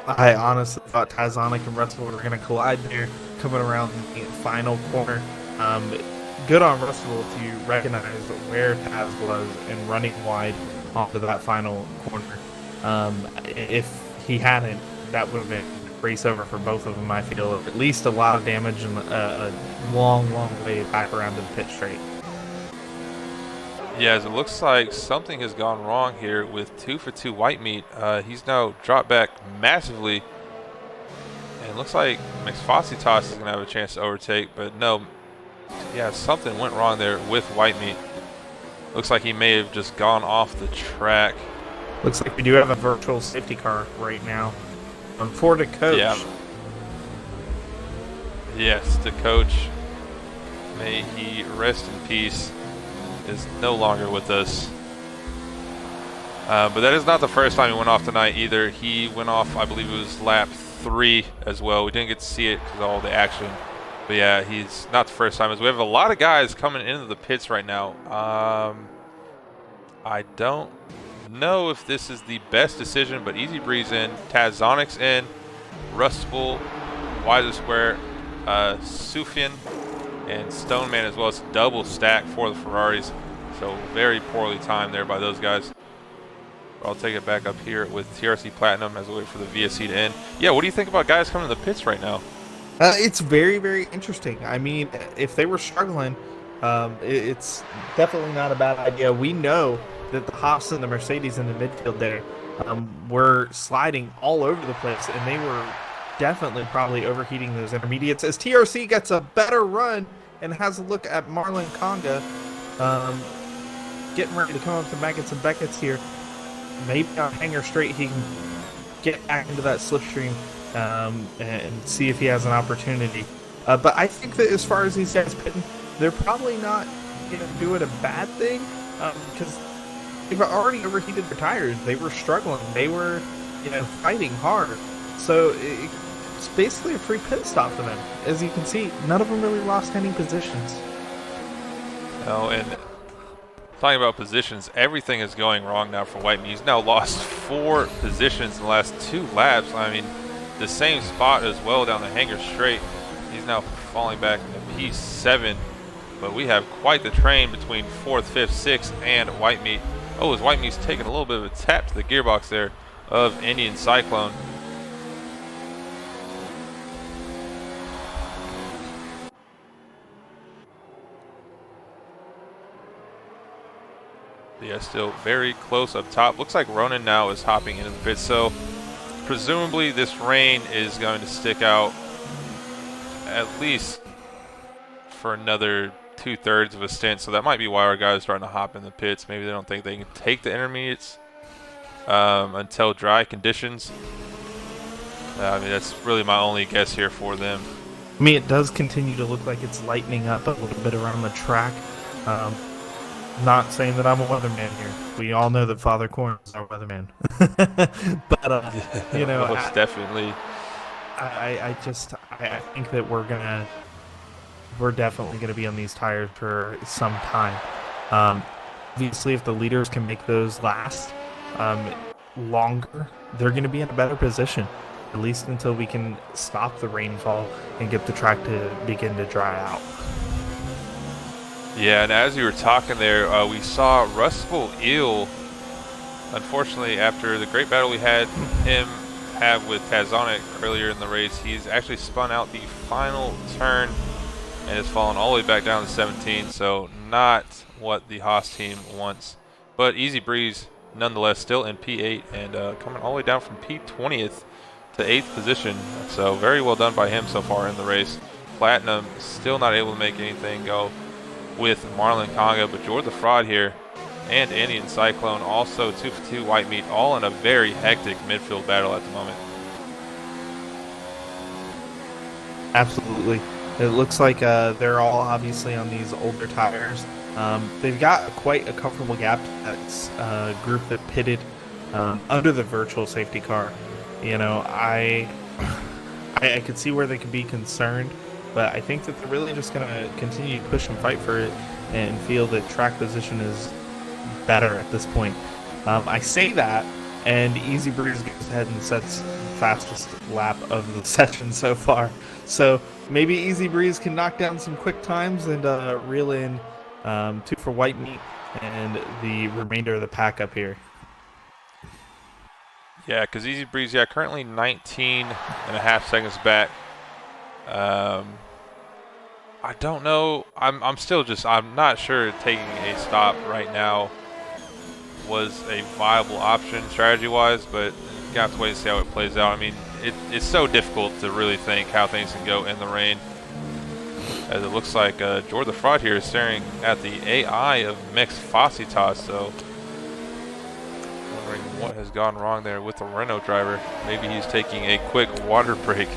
I honestly thought Tazonic and Russell were going to collide there, coming around the final corner. Good on Russell to recognize where Taz was and running wide onto that final corner. If he hadn't, that would have been race over for both of them, I feel. At least a lot of damage and a long, long way back around to the pit straight. Yeah, as it looks like something has gone wrong here with 2 for 2 white meat. He's now dropped back massively. And it looks like Mixfositas is going to have a chance to overtake, but no. Yeah, something went wrong there with white meat. Looks like he may have just gone off the track. Looks like we do have a virtual safety car right now. For the coach. Yeah. Yes, the coach, may he rest in peace, is no longer with us. But that is not the first time he went off tonight either. He went off, I believe it was lap 3 as well. We didn't get to see it because of all the action. But yeah, he's not the first time. As we have a lot of guys coming into the pits right now. I don't know if this is the best decision, but Easy Breeze in, Tazonic's in, Rustful, Wiser Square, Sufyan, and Stoneman as well. It's a double stack for the Ferraris. So very poorly timed there by those guys. I'll take it back up here with TRC Platinum as we wait for the VSC to end. Yeah, what do you think about guys coming to the pits right now? It's very, very interesting. I mean, if they were struggling, it's definitely not a bad idea. We know that the Haas and the Mercedes in the midfield there were sliding all over the place, and they were definitely probably overheating those intermediates. As TRC gets a better run and has a look at Marlon Conga, getting ready to come up to Maggots and Beckett's here. Maybe on hanger straight he can get back into that slipstream and see if he has an opportunity. But I think that as far as these guys pitting, they're probably not doing a bad thing because they've already overheated their tires. They were struggling. They were fighting hard. So it's basically a free pit stop for them. As you can see, none of them really lost any positions. Oh, and talking about positions, everything is going wrong now for White Meat. He's now lost 4 positions in the last 2 laps. I mean, the same spot as well down the hanger straight. He's now falling back into P7, but we have quite the train between 4th, 5th, 6th, and White Meat. Oh, as White Meat's taking a little bit of a tap to the gearbox there of Indian Cyclone. Yeah, still very close up top. Looks like Ronan now is hopping into the pit, so presumably this rain is going to stick out at least for another 2/3 of a stint, so that might be why our guys are starting to hop in the pits. Maybe they don't think they can take the intermediates until dry conditions. I mean, that's really my only guess here for them. I mean, it does continue to look like it's lightening up a little bit around the track. Not saying that I'm a weatherman here. We all know that Father Corn is our weatherman. But, Most definitely. I think that we're definitely gonna be on these tires for some time. Obviously, if the leaders can make those last longer, they're gonna be in a better position, at least until we can stop the rainfall and get the track to begin to dry out. Yeah, and as you were talking there, we saw Rustful Eel. Unfortunately, after the great battle we had him have with Tazonic earlier in the race, he's actually spun out the final turn and has fallen all the way back down to 17. So not what the Haas team wants. But Easy Breeze, nonetheless, still in P8 and coming all the way down from P20th to 8th position. So very well done by him so far in the race. Platinum still not able to make anything go with Marlon Conga, but Jord the Fraud here and Indian Cyclone also 2 for 2 White Meat, all in a very hectic midfield battle at the moment. Absolutely. It looks like they're all obviously on these older tires. They've got quite a comfortable gap to that group that pitted under the virtual safety car. You know, I could see where they could be concerned, but I think that they're really just going to continue to push and fight for it and feel that track position is better at this point. I say that, and Easy Breeze goes ahead and sets fastest lap of the session so far. So maybe Easy Breeze can knock down some quick times and reel in 2 for White Meat and the remainder of the pack up here. Yeah, because Easy Breeze, currently 19.5 seconds back. I don't know. I'm not sure taking a stop right now was a viable option strategy-wise, but you have to wait and see how it plays out. I mean, it's so difficult to really think how things can go in the rain, as it looks like Jordan the Fraud here is staring at the AI of Mix Fossitas, so wondering what has gone wrong there with the Renault driver. Maybe he's taking a quick water break.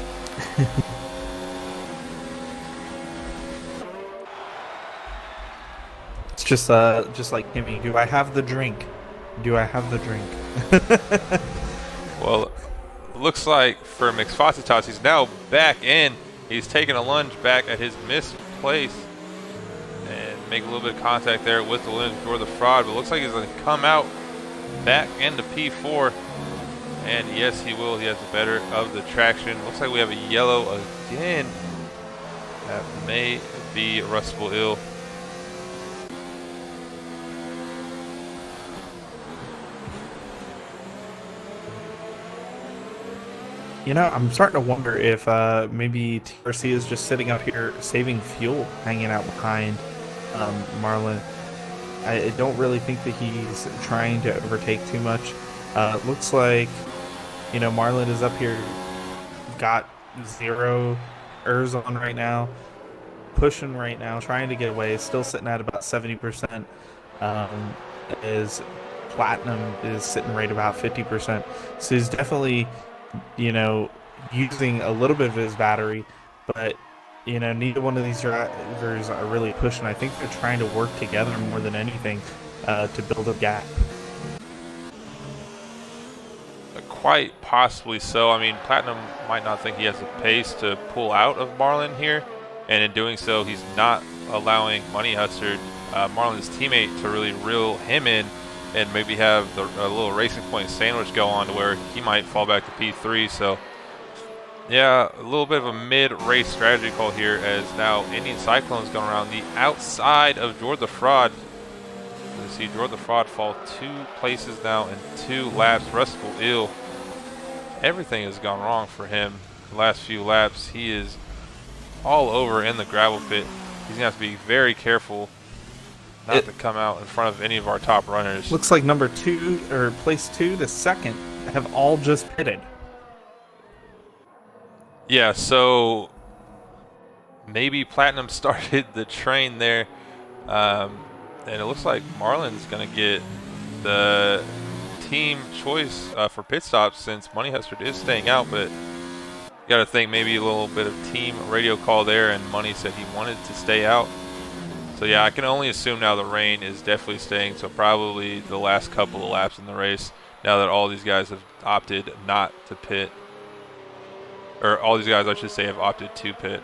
It's just like Kimmy. Do I have the drink? Do I have the drink? Well, looks like for Mixfositas, he's now back in. He's taking a lunge back at his missed place and make a little bit of contact there with the lunge for the Fraud, but looks like he's going to come out back into P4. And yes, he will. He has the better of the traction. Looks like we have a yellow again. That may be Rustable Ill. You know, I'm starting to wonder if maybe TRC is just sitting up here saving fuel, hanging out behind Marlon. I don't really think that he's trying to overtake too much. Looks like, you know, Marlon is up here, got 0 ERS on right now, pushing right now, trying to get away, still sitting at about 70%. As Platinum is sitting right about 50%. So he's definitely, you know, using a little bit of his battery, but, you know, neither one of these drivers are really pushing. I think they're trying to work together more than anything to build a gap. Quite possibly so. I mean, Platinum might not think he has the pace to pull out of Marlon here, and in doing so, he's not allowing Money Hustard, Marlon's teammate, to really reel him in and maybe have a little Racing Point sandwich go on to where he might fall back to P3. So, yeah, a little bit of a mid-race strategy call here, as now Indian Cyclone's going around the outside of Jordan the Fraud. You see Jordan the Fraud fall 2 places now in 2 laps. Rustable Ill, everything has gone wrong for him the last few laps. He is all over in the gravel pit. He's going to have to be very careful not to come out in front of any of our top runners. Looks like number 2, or place 2 to 2nd, have all just pitted. Yeah, so maybe Platinum started the train there. And it looks like Marlon's going to get the team choice for pit stops, since Money Hustard is staying out. But you got to think maybe a little bit of team radio call there, and Money said he wanted to stay out. So yeah, I can only assume now the rain is definitely staying. So probably the last couple of laps in the race, now that all these guys have opted not to pit. Or all these guys, I should say, have opted to pit.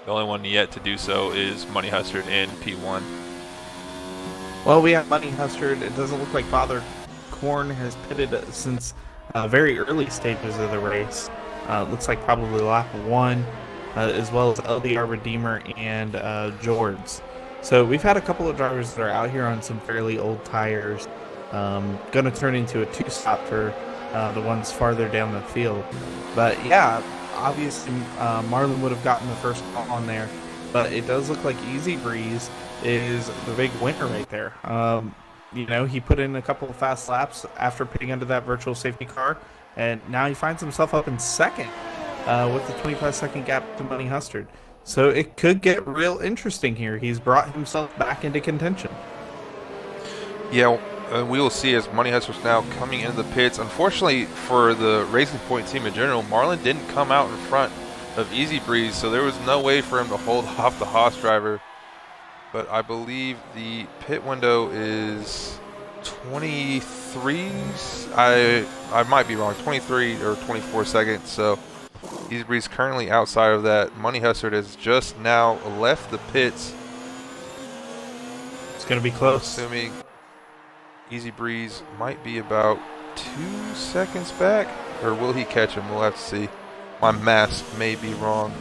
The only one yet to do so is Money Hustard in P1. Well, we have Money Hustard. It doesn't look like Father Corn has pitted since very early stages of the race. Looks like probably lap 1, as well as LDR Redeemer and Jords. So we've had a couple of drivers that are out here on some fairly old tires. Going to turn into a 2-stop for the ones farther down the field. But yeah, obviously Marlon would have gotten the first call on there. But it does look like Easy Breeze is the big winner right there. You know, he put in a couple of fast laps after pitting under that virtual safety car, and now he finds himself up in 2nd with the 25-second gap to Money Hustard. So it could get real interesting here. He's brought himself back into contention. Yeah, we will see as Money Hustard's now coming into the pits. Unfortunately for the Racing Point team in general, Marlon didn't come out in front of Easy Breeze, so there was no way for him to hold off the Haas driver. but I believe the pit window is 23s. I might be wrong, 23 or 24 seconds. So Easy Breeze currently outside of that. Money Hustard has just now left the pits. It's going to be close. Assuming Easy Breeze might be about 2 seconds back, or will he catch him? We'll have to see. My math may be wrong.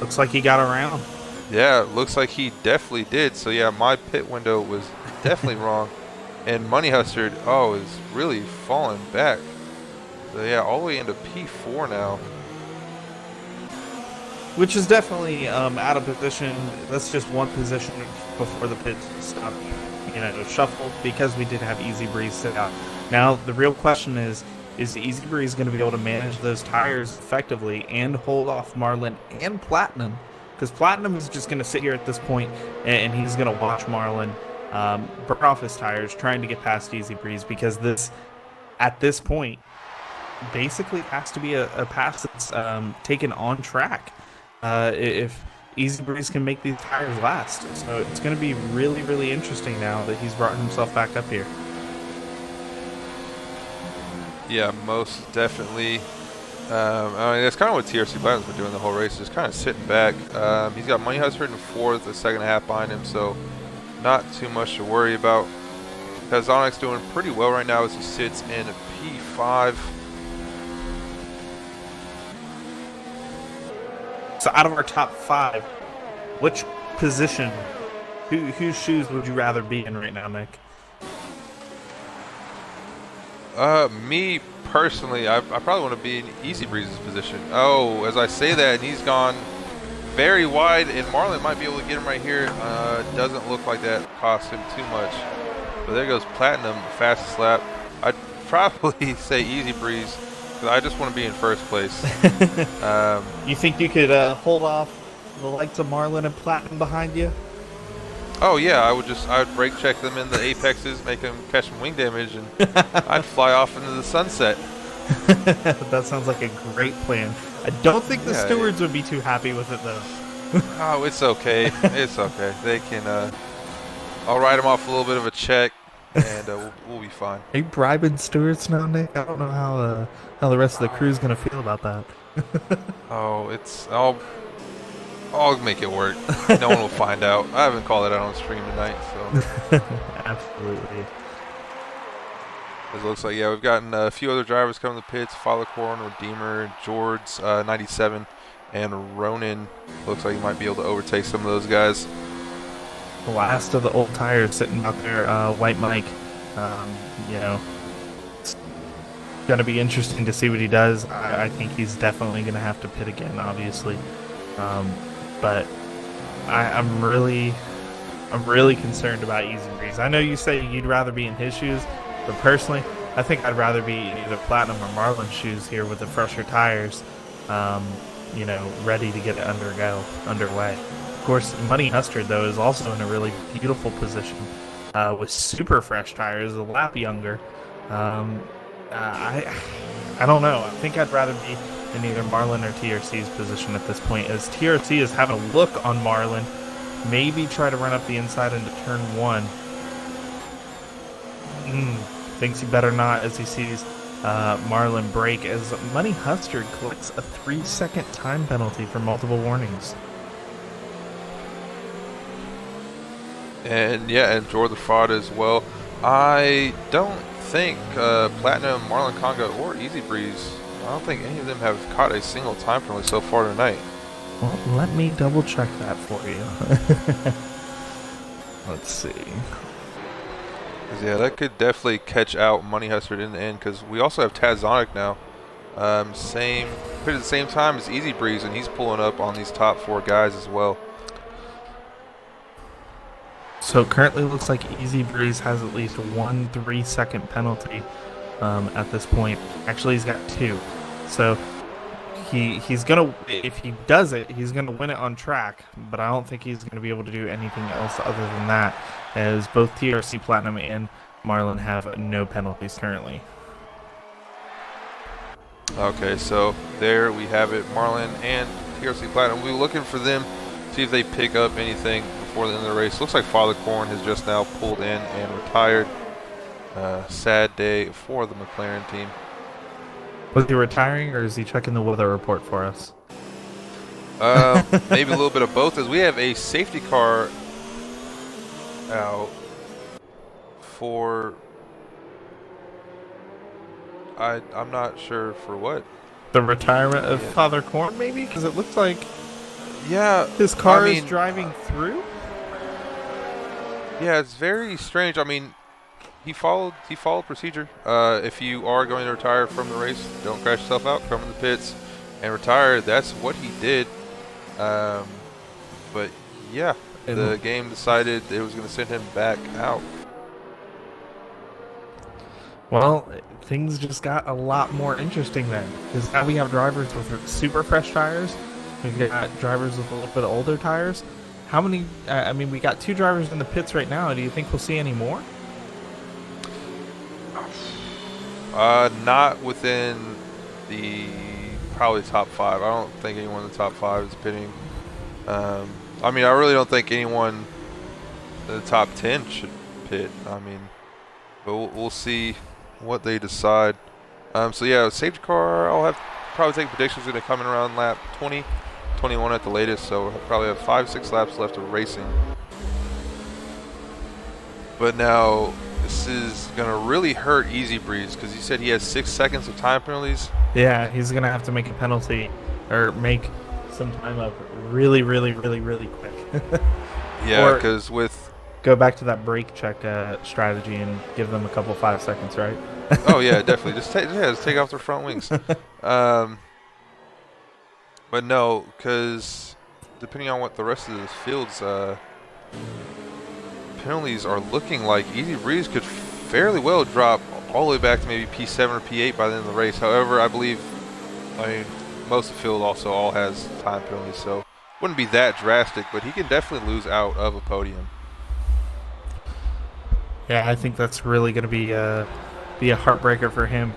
Looks like he got around. Yeah, looks like he definitely did. So yeah, my pit window was definitely wrong. And Money Hustard, is really falling back. So yeah, all the way into P4 now. Which is definitely out of position. That's just one position before the pit stop, shuffled, because we did have Easy Breeze sit out. Now, the real question is Easy Breeze going to be able to manage those tires effectively and hold off Marlon and Platinum? Because Platinum is just going to sit here at this point, and he's going to watch Marlon burn off his tires, trying to get past Easy Breeze, because at this point, basically has to be a pass that's taken on track if Easy Breeze can make these tires last. So it's going to be really, really interesting now that he's brought himself back up here. Yeah, most definitely. That's kind of what TRC Platinum's been doing the whole race, just kind of sitting back. He's got Money Hustard in fourth, the second half behind him, so not too much to worry about. Kazonic's doing pretty well right now as he sits in P5. So out of our top 5, which position, whose shoes would you rather be in right now, Nick? Me personally, I probably want to be in Easy Breeze's position. Oh, as I say that, and he's gone very wide, and Marlon might be able to get him right here. Doesn't look like that cost him too much. But there goes Platinum, fastest lap. I'd probably say Easy Breeze, because I just want to be in first place. You think you could hold off the likes of Marlon and Platinum behind you? Oh yeah, I would brake check them in the apexes, make them catch some wing damage, and I'd fly off into the sunset. That sounds like a great plan. I don't think the stewards would be too happy with it though. Oh, it's okay. It's okay. They can. I'll write them off a little bit of a check, and we'll be fine. Are you bribing stewards now, Nick? I don't know how the rest of the crew's gonna feel about that. I'll make it work. No one will find out. I haven't called it out on stream tonight, so. Absolutely. It looks like, we've gotten a few other drivers coming to the pits. Fathercorn, Redeemer, George, 97, and Ronan. Looks like he might be able to overtake some of those guys. The last of the old tires sitting out there, White Mike. It's going to be interesting to see what he does. I think he's definitely going to have to pit again, obviously. But I'm really concerned about Easy Breeze. I know you say you'd rather be in his shoes, but personally, I think I'd rather be either Platinum or Marlon's shoes here with the fresher tires, ready to get it underway. Of course, Money Hustard, though, is also in a really beautiful position with super fresh tires, a lap younger. I don't know. I think I'd rather be in either Marlon or TRC's position at this point, as TRC is having a look on Marlon, maybe try to run up the inside into turn 1. Thinks he better not, as he sees Marlon brake, as Money Hustard collects a 3-second time penalty for multiple warnings. And George the Fraud as well. I don't think Platinum, Marlon Conga, or Easy Breeze, I don't think any of them have caught a single time penalty so far tonight. Well, let me double check that for you. Let's see. Yeah, that could definitely catch out Money Hustard in the end, because we also have Tazonic now. Put at the same time as Easy Breeze, and he's pulling up on these top 4 guys as well. So currently looks like Easy Breeze has at least 1 3-second penalty at this point. Actually, he's got 2. So he's gonna, if he does it, he's gonna win it on track. But I don't think he's gonna be able to do anything else other than that, as both TRC Platinum and Marlon have no penalties currently. Okay, so there we have it. Marlon and TRC Platinum. We'll be looking for them see if they pick up anything before the end of the race. Looks like Father Corn has just now pulled in and retired. Sad day for the McLaren team. Was he retiring, or is he checking the weather report for us? Maybe a little bit of both, as we have a safety car out for, I'm not sure for what. The retirement of Father Corn, maybe? Because it looks like his car is driving through. Yeah, it's very strange. I mean, he followed procedure. If you are going to retire from the race, don't crash yourself out, come in the pits and retire. That's what he did. But yeah, the game decided it was going to send him back out. Well, things just got a lot more interesting then, because now we have drivers with super fresh tires. We've got drivers with a little bit of older tires. How many? I mean, we got 2 drivers in the pits right now. Do you think we'll see any more? Not within the probably top 5. I don't think anyone in the top 5 is pitting. I mean, I really don't think anyone in the top 10 should pit. I mean, but we'll see what they decide. So yeah, safety car, I'll have probably take predictions going to come in around lap 20, 21 at the latest. So we'll probably have 5-6 laps left of racing. But now this is going to really hurt Easy Breeze, because he said he has 6 seconds of time penalties. Yeah, he's going to have to make a penalty or make some time up really, really, really, really quick. Yeah, because with go back to that brake check strategy and give them a couple 5 seconds, right? Oh yeah, definitely. Just take off their front wings. But no, because depending on what the rest of this field's penalties are looking like, Easy Breeze could fairly well drop all the way back to maybe P7 or P8 by the end of the race. However, I mean, most of the field also all has time penalties, so wouldn't be that drastic, but he can definitely lose out of a podium. Yeah, I think that's really going to be a heartbreaker for him.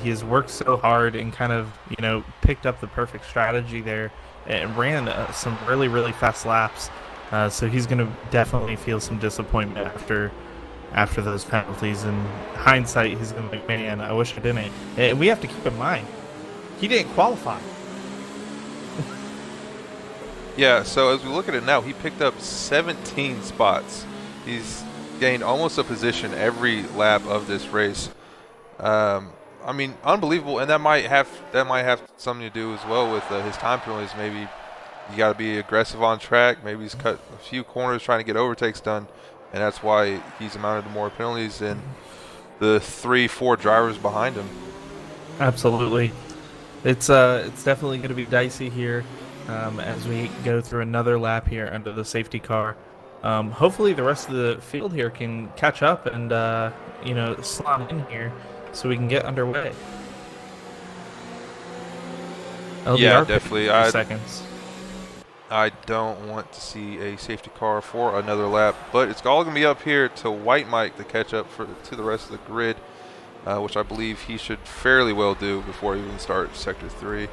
He has worked so hard and kind of, picked up the perfect strategy there and ran some really, really fast laps. So he's going to definitely feel some disappointment after those penalties. In hindsight, he's going to be like, man, I wish I didn't. And we have to keep in mind, he didn't qualify. Yeah, so as we look at it now, he picked up 17 spots. He's gained almost a position every lap of this race. I mean, unbelievable, and that might have something to do as well with his time penalties. Maybe you got to be aggressive on track. Maybe he's cut a few corners trying to get overtakes done, and that's why he's amounted to more penalties than the 3-4 drivers behind him. Absolutely, it's definitely going to be dicey here as we go through another lap here under the safety car. Hopefully the rest of the field here can catch up and slot in here so we can get underway. LDR yeah, definitely. Seconds. I don't want to see a safety car for another lap, but it's all going to be up here to White Mike to catch up to the rest of the grid, which I believe he should fairly well do before he even starts Sector 3.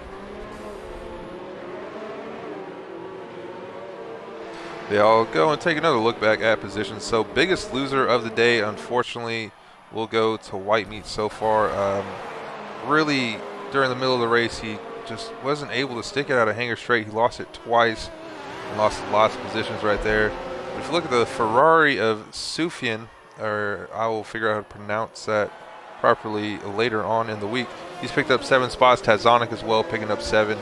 Yeah, I'll go and take another look back at positions. So biggest loser of the day, unfortunately, will go to White Meat so far. Really, during the middle of the race, he just wasn't able to stick it out of hanger straight. He lost it twice and lost lots of positions right there. But if you look at the Ferrari of Sufyan, or I will figure out how to pronounce that properly later on in the week, he's picked up 7 spots. Tazonic as well, picking up 7.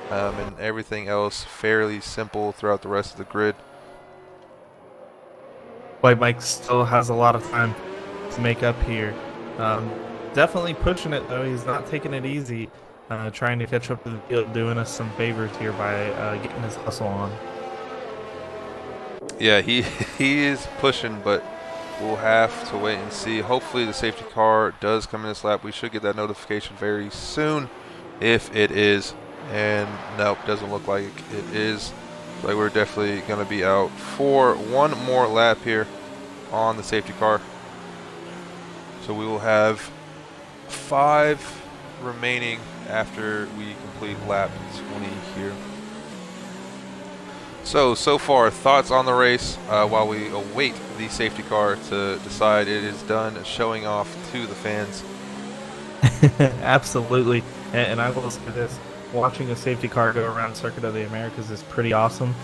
And everything else fairly simple throughout the rest of the grid. White Mike still has a lot of time to make up here. Definitely pushing it, though. He's not taking it easy, trying to catch up to the field, doing us some favors here by getting his hustle on. Yeah, he is pushing, but we'll have to wait and see. Hopefully the safety car does come in this lap. We should get that notification very soon if it is. And nope, doesn't look like it is. So we're definitely going to be out for one more lap here on the safety car. So we will have 5 remaining after we complete lap 20 here. So far, thoughts on the race while we await the safety car to decide it is done showing off to the fans. Absolutely. And I will say this, watching a safety car go around Circuit of the Americas is pretty awesome,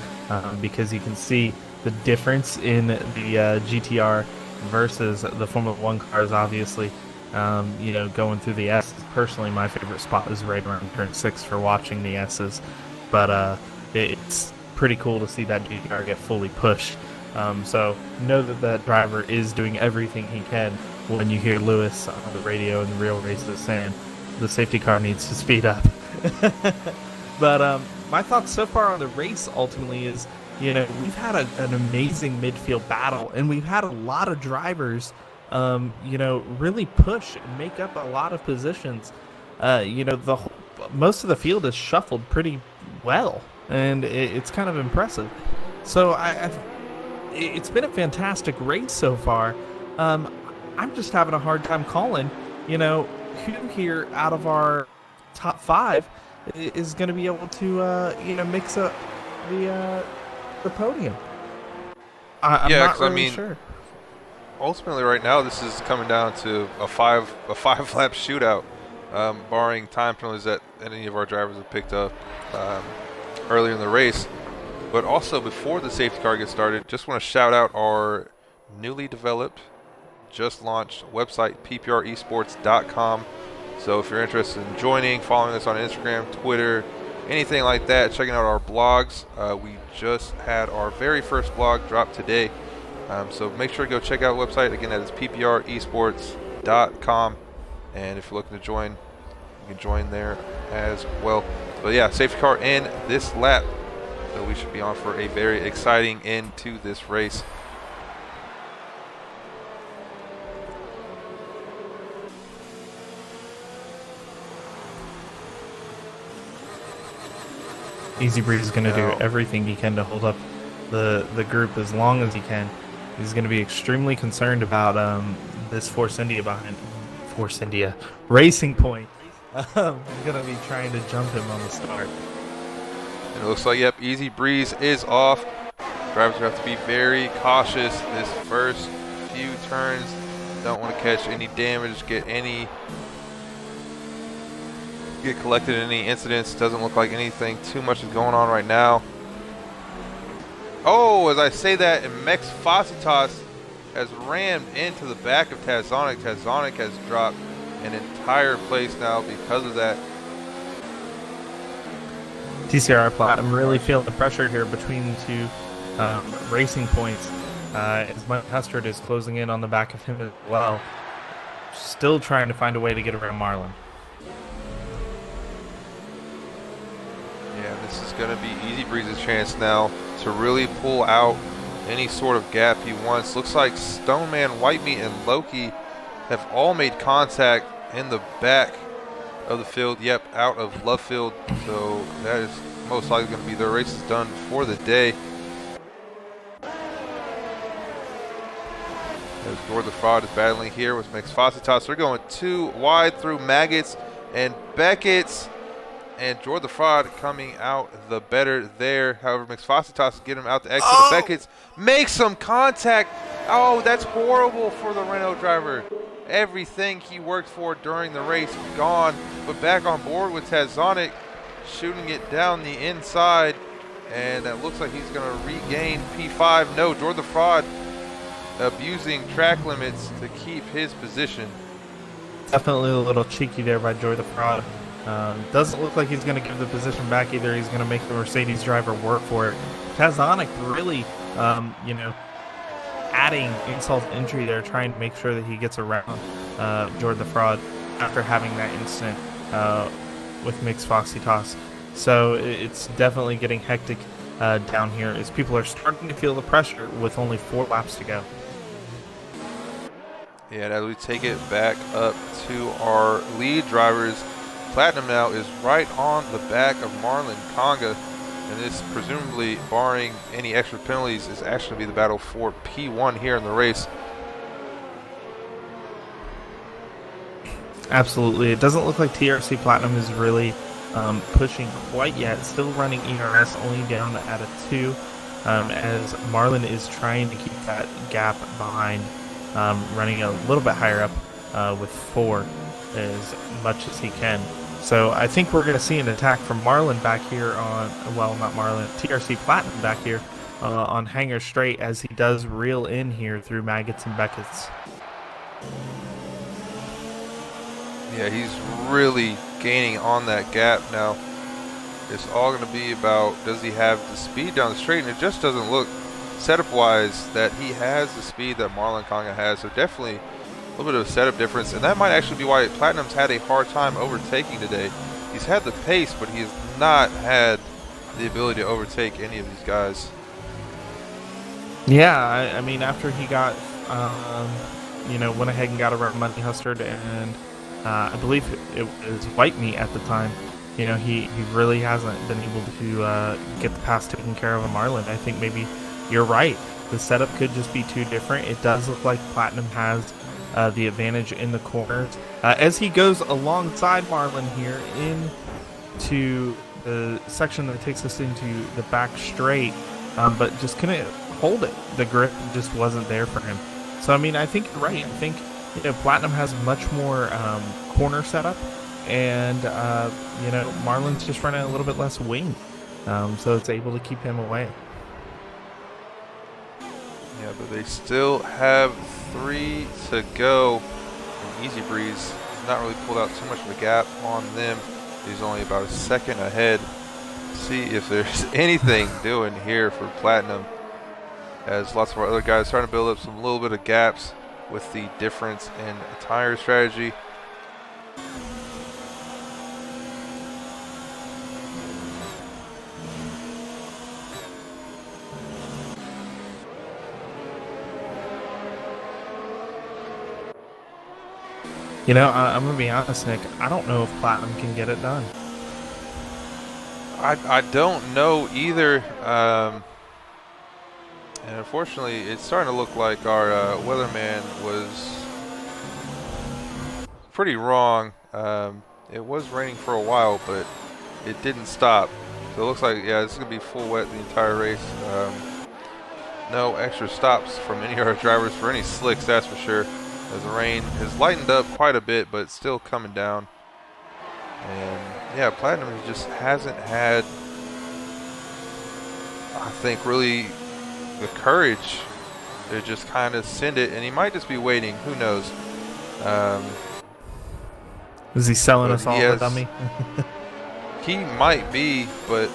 because you can see the difference in the GTR versus the Formula One cars, obviously. Going through the S's. Personally, my favorite spot is right around turn 6 for watching the S's. But it's pretty cool to see that GTR get fully pushed. So know that that driver is doing everything he can when you hear Lewis on the radio in the real races saying the safety car needs to speed up. But my thoughts so far on the race ultimately is, we've had an amazing midfield battle, and we've had a lot of drivers, really push and make up a lot of positions. Most of the field is shuffled pretty well, and it's kind of impressive. So it's been a fantastic race so far. I'm just having a hard time calling, who here out of our top 5 is going to be able to, mix up the podium. I'm Yeah, not because really sure. ultimately right now this is coming down to a five lap shootout, barring time penalties that any of our drivers have picked up earlier in the race. But also, before the safety car gets started, just want to shout out our newly developed, just launched website, PPResports.com. So if you're interested in joining, following us on Instagram, Twitter, anything like that, checking out our blogs, we just had our very first blog drop today. So make sure to go check out the website. Again, that is PPResports.com. And if you're looking to join, you can join there as well. But yeah, safety car in this lap. So we should be on for a very exciting end to this race. Easy Breeze is going to do everything he can to hold up the group as long as he can. He's going to be extremely concerned about this Force India Racing Point. I'm going to be trying to jump him on the start. And it looks like, yep, Easy Breeze is off. Drivers have to be very cautious this first few turns. Don't want to catch any damage, get collected in any incidents. Doesn't look like anything too much is going on right now. Oh, as I say that, Mex Facitas has rammed into the back of Tazonic. Tazonic has dropped an entire place now because of that. TCR Platinum really feeling the pressure here between the two racing points, as Mike Hustard is closing in on the back of him as well. Still trying to find a way to get around Marlon. Yeah, this is going to be Easy Breeze's chance now to really pull out any sort of gap he wants. Looks like Stoneman, Whitemeat, and Loki have all made contact in the back of the field. Yep, out of Love Field. So that is most likely going to be their race is done for the day. As Gord the Fraud is battling here with Mex Facitas. They're going too wide through Maggots and Beckett's. And Jordan the Fraud coming out the better there. However, Mex Facitas get him out the exit. Oh! Beckett's makes some contact. Oh, that's horrible for the Renault driver. Everything he worked for during the race gone. But back on board with Tazonic, shooting it down the inside. And that looks like he's going to regain P5. No, Jordan the Fraud abusing track limits to keep his position. Definitely a little cheeky there by Jordan the Fraud. Doesn't look like he's going to give the position back either. He's going to make the Mercedes driver work for it. Tazonic really, adding insult to injury there, trying to make sure that he gets around Jordan the Fraud after having that incident with Mex Facitas. So it's definitely getting hectic down here as people are starting to feel the pressure with only 4 laps to go. Yeah, and as we take it back up to our lead drivers, Platinum now is right on the back of Marlon Conga, and this, presumably barring any extra penalties, is actually going to be the battle for P1 here in the race. Absolutely. It doesn't look like TRC Platinum is really pushing quite yet. Still running ERS only down at a 2. as Marlon is trying to keep that gap behind, running a little bit higher up with 4 as much as he can. So I think we're going to see an attack from Marlon back here on, well, not Marlon, TRC Platinum back here on Hanger Straight as he does reel in here through Maggots and Beckett's. Yeah, he's really gaining on that gap now. It's all going to be about, does he have the speed down the straight? And it just doesn't look, setup-wise, that he has the speed that Marlon Conga has. So definitely a little bit of a setup difference. And that might actually be why Platinum's had a hard time overtaking today. He's had the pace, but he has not had the ability to overtake any of these guys. Yeah, I mean, after he got, went ahead and got around Money Hustard and I believe it was White Meat at the time. He really hasn't been able to get the pass taken care of Marlon. I think maybe you're right. The setup could just be too different. It does look like Platinum has the advantage in the corners. As he goes alongside Marlon here into the section that takes us into the back straight, but just couldn't hold it. The grip just wasn't there for him. So, I mean, I think you're right. I think Platinum has much more corner setup, and Marlon's just running a little bit less wing, so it's able to keep him away. Yeah, but they still have 3 to go. And Easy Breeze has not really pulled out too much of a gap on them. He's only about a second ahead. See if there's anything doing here for Platinum, as lots of our other guys starting to build up some little bit of gaps with the difference in tire strategy. I'm going to be honest, Nick. I don't know if Platinum can get it done. I don't know either. And unfortunately, it's starting to look like our weatherman was pretty wrong. It was raining for a while, but it didn't stop. So it looks like, yeah, this is going to be full wet the entire race. No extra stops from any of our drivers for any slicks, that's for sure. As the rain has lightened up quite a bit, but it's still coming down. And yeah, Platinum just hasn't had, I think, really the courage to just kind of send it, and he might just be waiting. Who knows? Is he selling us all a dummy? He might be, but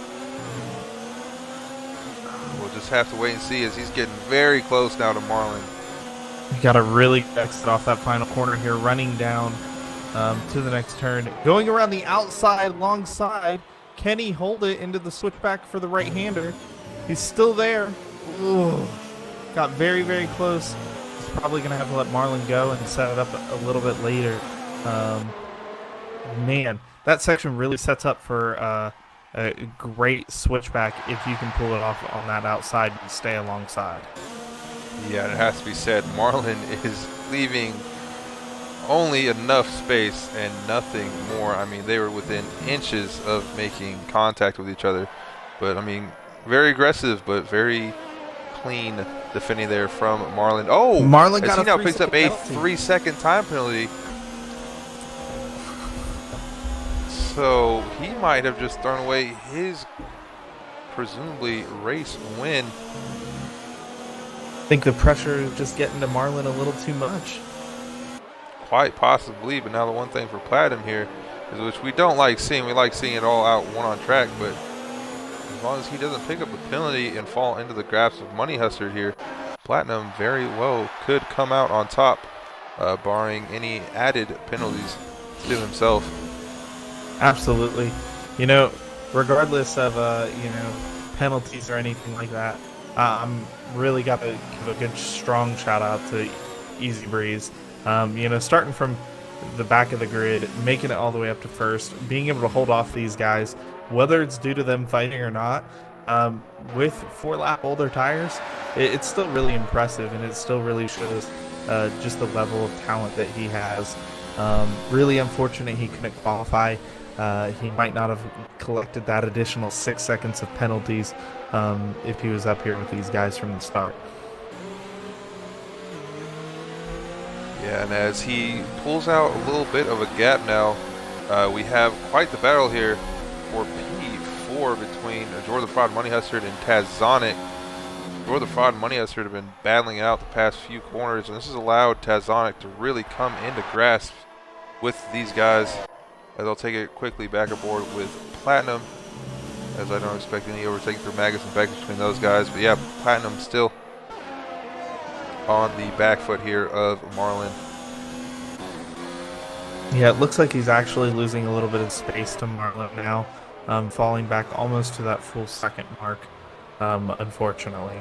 we'll just have to wait and see, as he's getting very close now to Marlon. You got to really exit off that final corner here, running down to the next turn. Going around the outside alongside. Can he hold it into the switchback for the right-hander? He's still there. Ooh. Got very, very close. He's probably going to have to let Marlon go and set it up a little bit later. Man, that section really sets up for a great switchback if you can pull it off on that outside and stay alongside. Yeah, it has to be said, Marlon is leaving only enough space and nothing more. I mean, they were within inches of making contact with each other. But, I mean, very aggressive, but very clean defending there from Marlon. Oh, Marlon got he now picks up a penalty. 3-second time penalty. So he might have just thrown away his presumably race win. I think the pressure is just getting to Marlon a little too much. Quite possibly, but now the one thing for Platinum here is, which we don't like seeing, we like seeing it all out one on track, but as long as he doesn't pick up a penalty and fall into the grasp of Money Hustard here, Platinum very well could come out on top, barring any added penalties to himself. Absolutely. Regardless of, penalties or anything like that, I'm really got to give a good, strong shout out to Easy Breeze. Starting from the back of the grid, making it all the way up to first, being able to hold off these guys, whether it's due to them fighting or not, with 4-lap older tires, it's still really impressive, and it still really shows just the level of talent that he has. Really unfortunate he couldn't qualify he might not have collected that additional 6 seconds of penalties if he was up here with these guys from the start. Yeah, and as he pulls out a little bit of a gap now, we have quite the battle here for P4 between Jordan the Fraud, Money Hustard, and Taz Zonic. Jordan the Fraud and Money Hustard have been battling it out the past few corners, and this has allowed Taz Zonic to really come into grasp with these guys, as I'll take it quickly back aboard with Platinum, as I don't expect any overtaking through Magus and Vegas between those guys. But yeah, Platinum still on the back foot here of Marlon. Yeah, it looks like he's actually losing a little bit of space to Marlon now, falling back almost to that full second mark, unfortunately.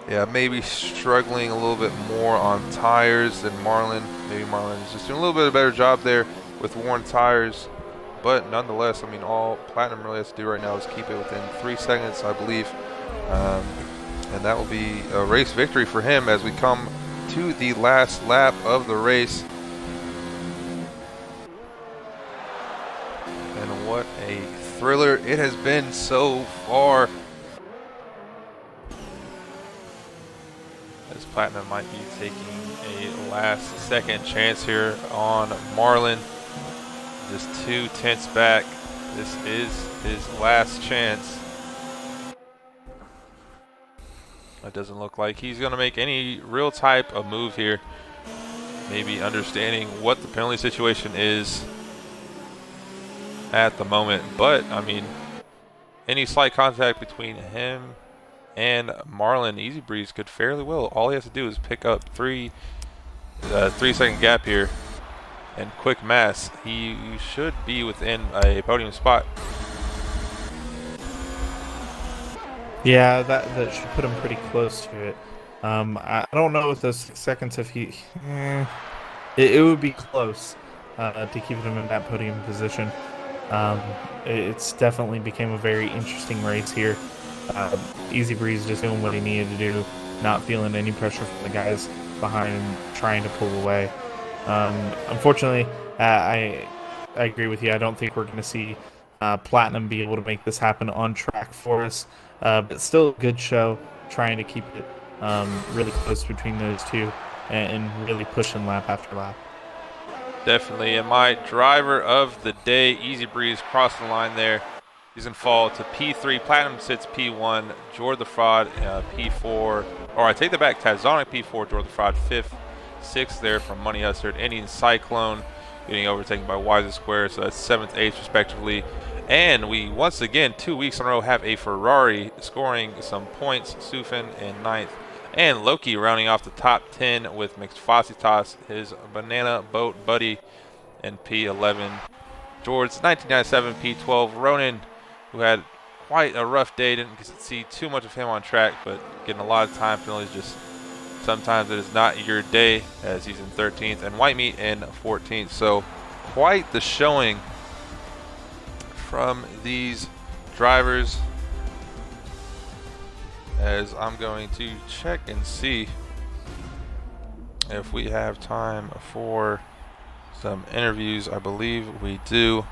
Yeah, maybe struggling a little bit more on tires than Marlon. Maybe Marlon is just doing a little bit of a better job there with worn tires. But nonetheless, I mean, all Platinum really has to do right now is keep it within 3 seconds, I believe. And that will be a race victory for him as we come to the last lap of the race. And what a thriller it has been so far. As Platinum might be taking a last second chance here on Marlon. Just 2/10 back. This is his last chance. It doesn't look like he's going to make any real type of move here. Maybe understanding what the penalty situation is at the moment. But, I mean, any slight contact between him and Marlon, Easy Breeze could fairly well. All he has to do is pick up 3-second gap here and quick mass. He should be within a podium spot. Yeah, that should put him pretty close to it. I don't know with those 6 seconds if he... it would be close to keep him in that podium position. It's definitely became a very interesting race here. Easy Breeze just doing what he needed to do, not feeling any pressure from the guys behind him trying to pull away. Unfortunately, I agree with you. I don't think we're going to see Platinum be able to make this happen on track for us. But still a good show, trying to keep it really close between those two and really pushing lap after lap. Definitely. And my driver of the day, Easy Breeze, crossed the line there. He's going to fall to P3. Platinum sits P1. Jordan the Fraud, P4. Or I take that back. Tazonic P4. Jordan the Fraud 5th. 6th there from Money Hustard. Indian Cyclone getting overtaken by Wise Square. So that's 7th, 8th respectively. And we once again, 2 weeks in a row, have a Ferrari scoring some points. Sufin in 9th. And Loki rounding off the top 10 with McFacitas, his banana boat buddy, in P11. George, 1997, P12. Ronan, who had quite a rough day, didn't see too much of him on track, but getting a lot of time penalties. Just sometimes it is not your day, as he's in 13th. And White Meat in 14th. So quite the showing from these drivers, as I'm going to check and see if we have time for some interviews. I believe we do.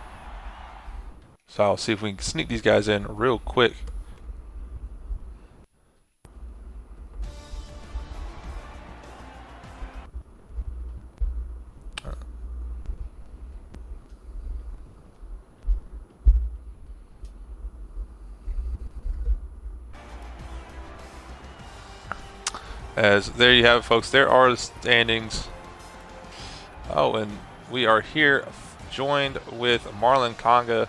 So I'll see if we can sneak these guys in real quick. As there you have it, folks. There are the standings. Oh, and we are here joined with Marlon Conga,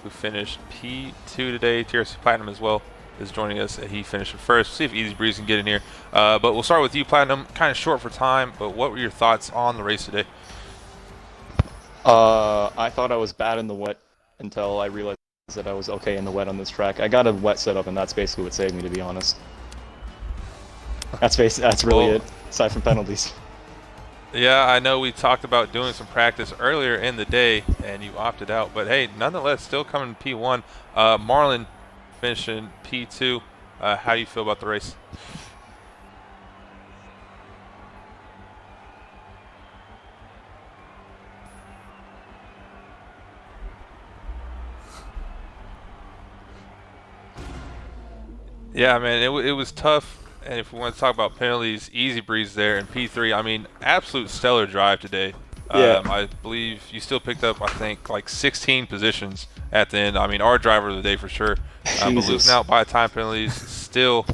who finished P2 today. TRC Platinum as well is joining us. He finished first. See if Easy Breeze can get in here. But we'll start with you, Platinum. Kind of short for time, but what were your thoughts on the race today? I thought I was bad in the wet until I realized that I was okay in the wet on this track. I got a wet setup, and that's basically what saved me, to be honest. That's really it, aside from penalties. Yeah, I know we talked about doing some practice earlier in the day, and you opted out. But hey, nonetheless, still coming to P1. Marlon finishing P2. How do you feel about the race? Yeah, man, it was tough. And if we want to talk about penalties, easy breeze there in P3. I mean, absolute stellar drive today. Yeah. I believe you still picked up, I think, like 16 positions at the end. I mean, our driver of the day for sure. But losing Jesus. out by time penalties, still,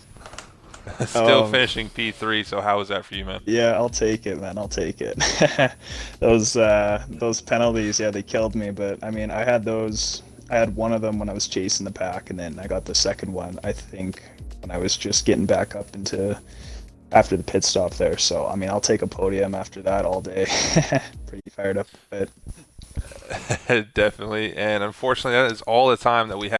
still Um, finishing P3. So how was that for you, man? yeah, I'll take it, man. I'll take it. Those penalties, yeah, they killed me. But I mean, I had those. I had one of them when I was chasing the pack, and then I got the second one, I think, when I was just getting back up into after the pit stop there. So I mean, I'll take a podium after that all day. Pretty fired up. But Definitely. And unfortunately, that is all the time that we have.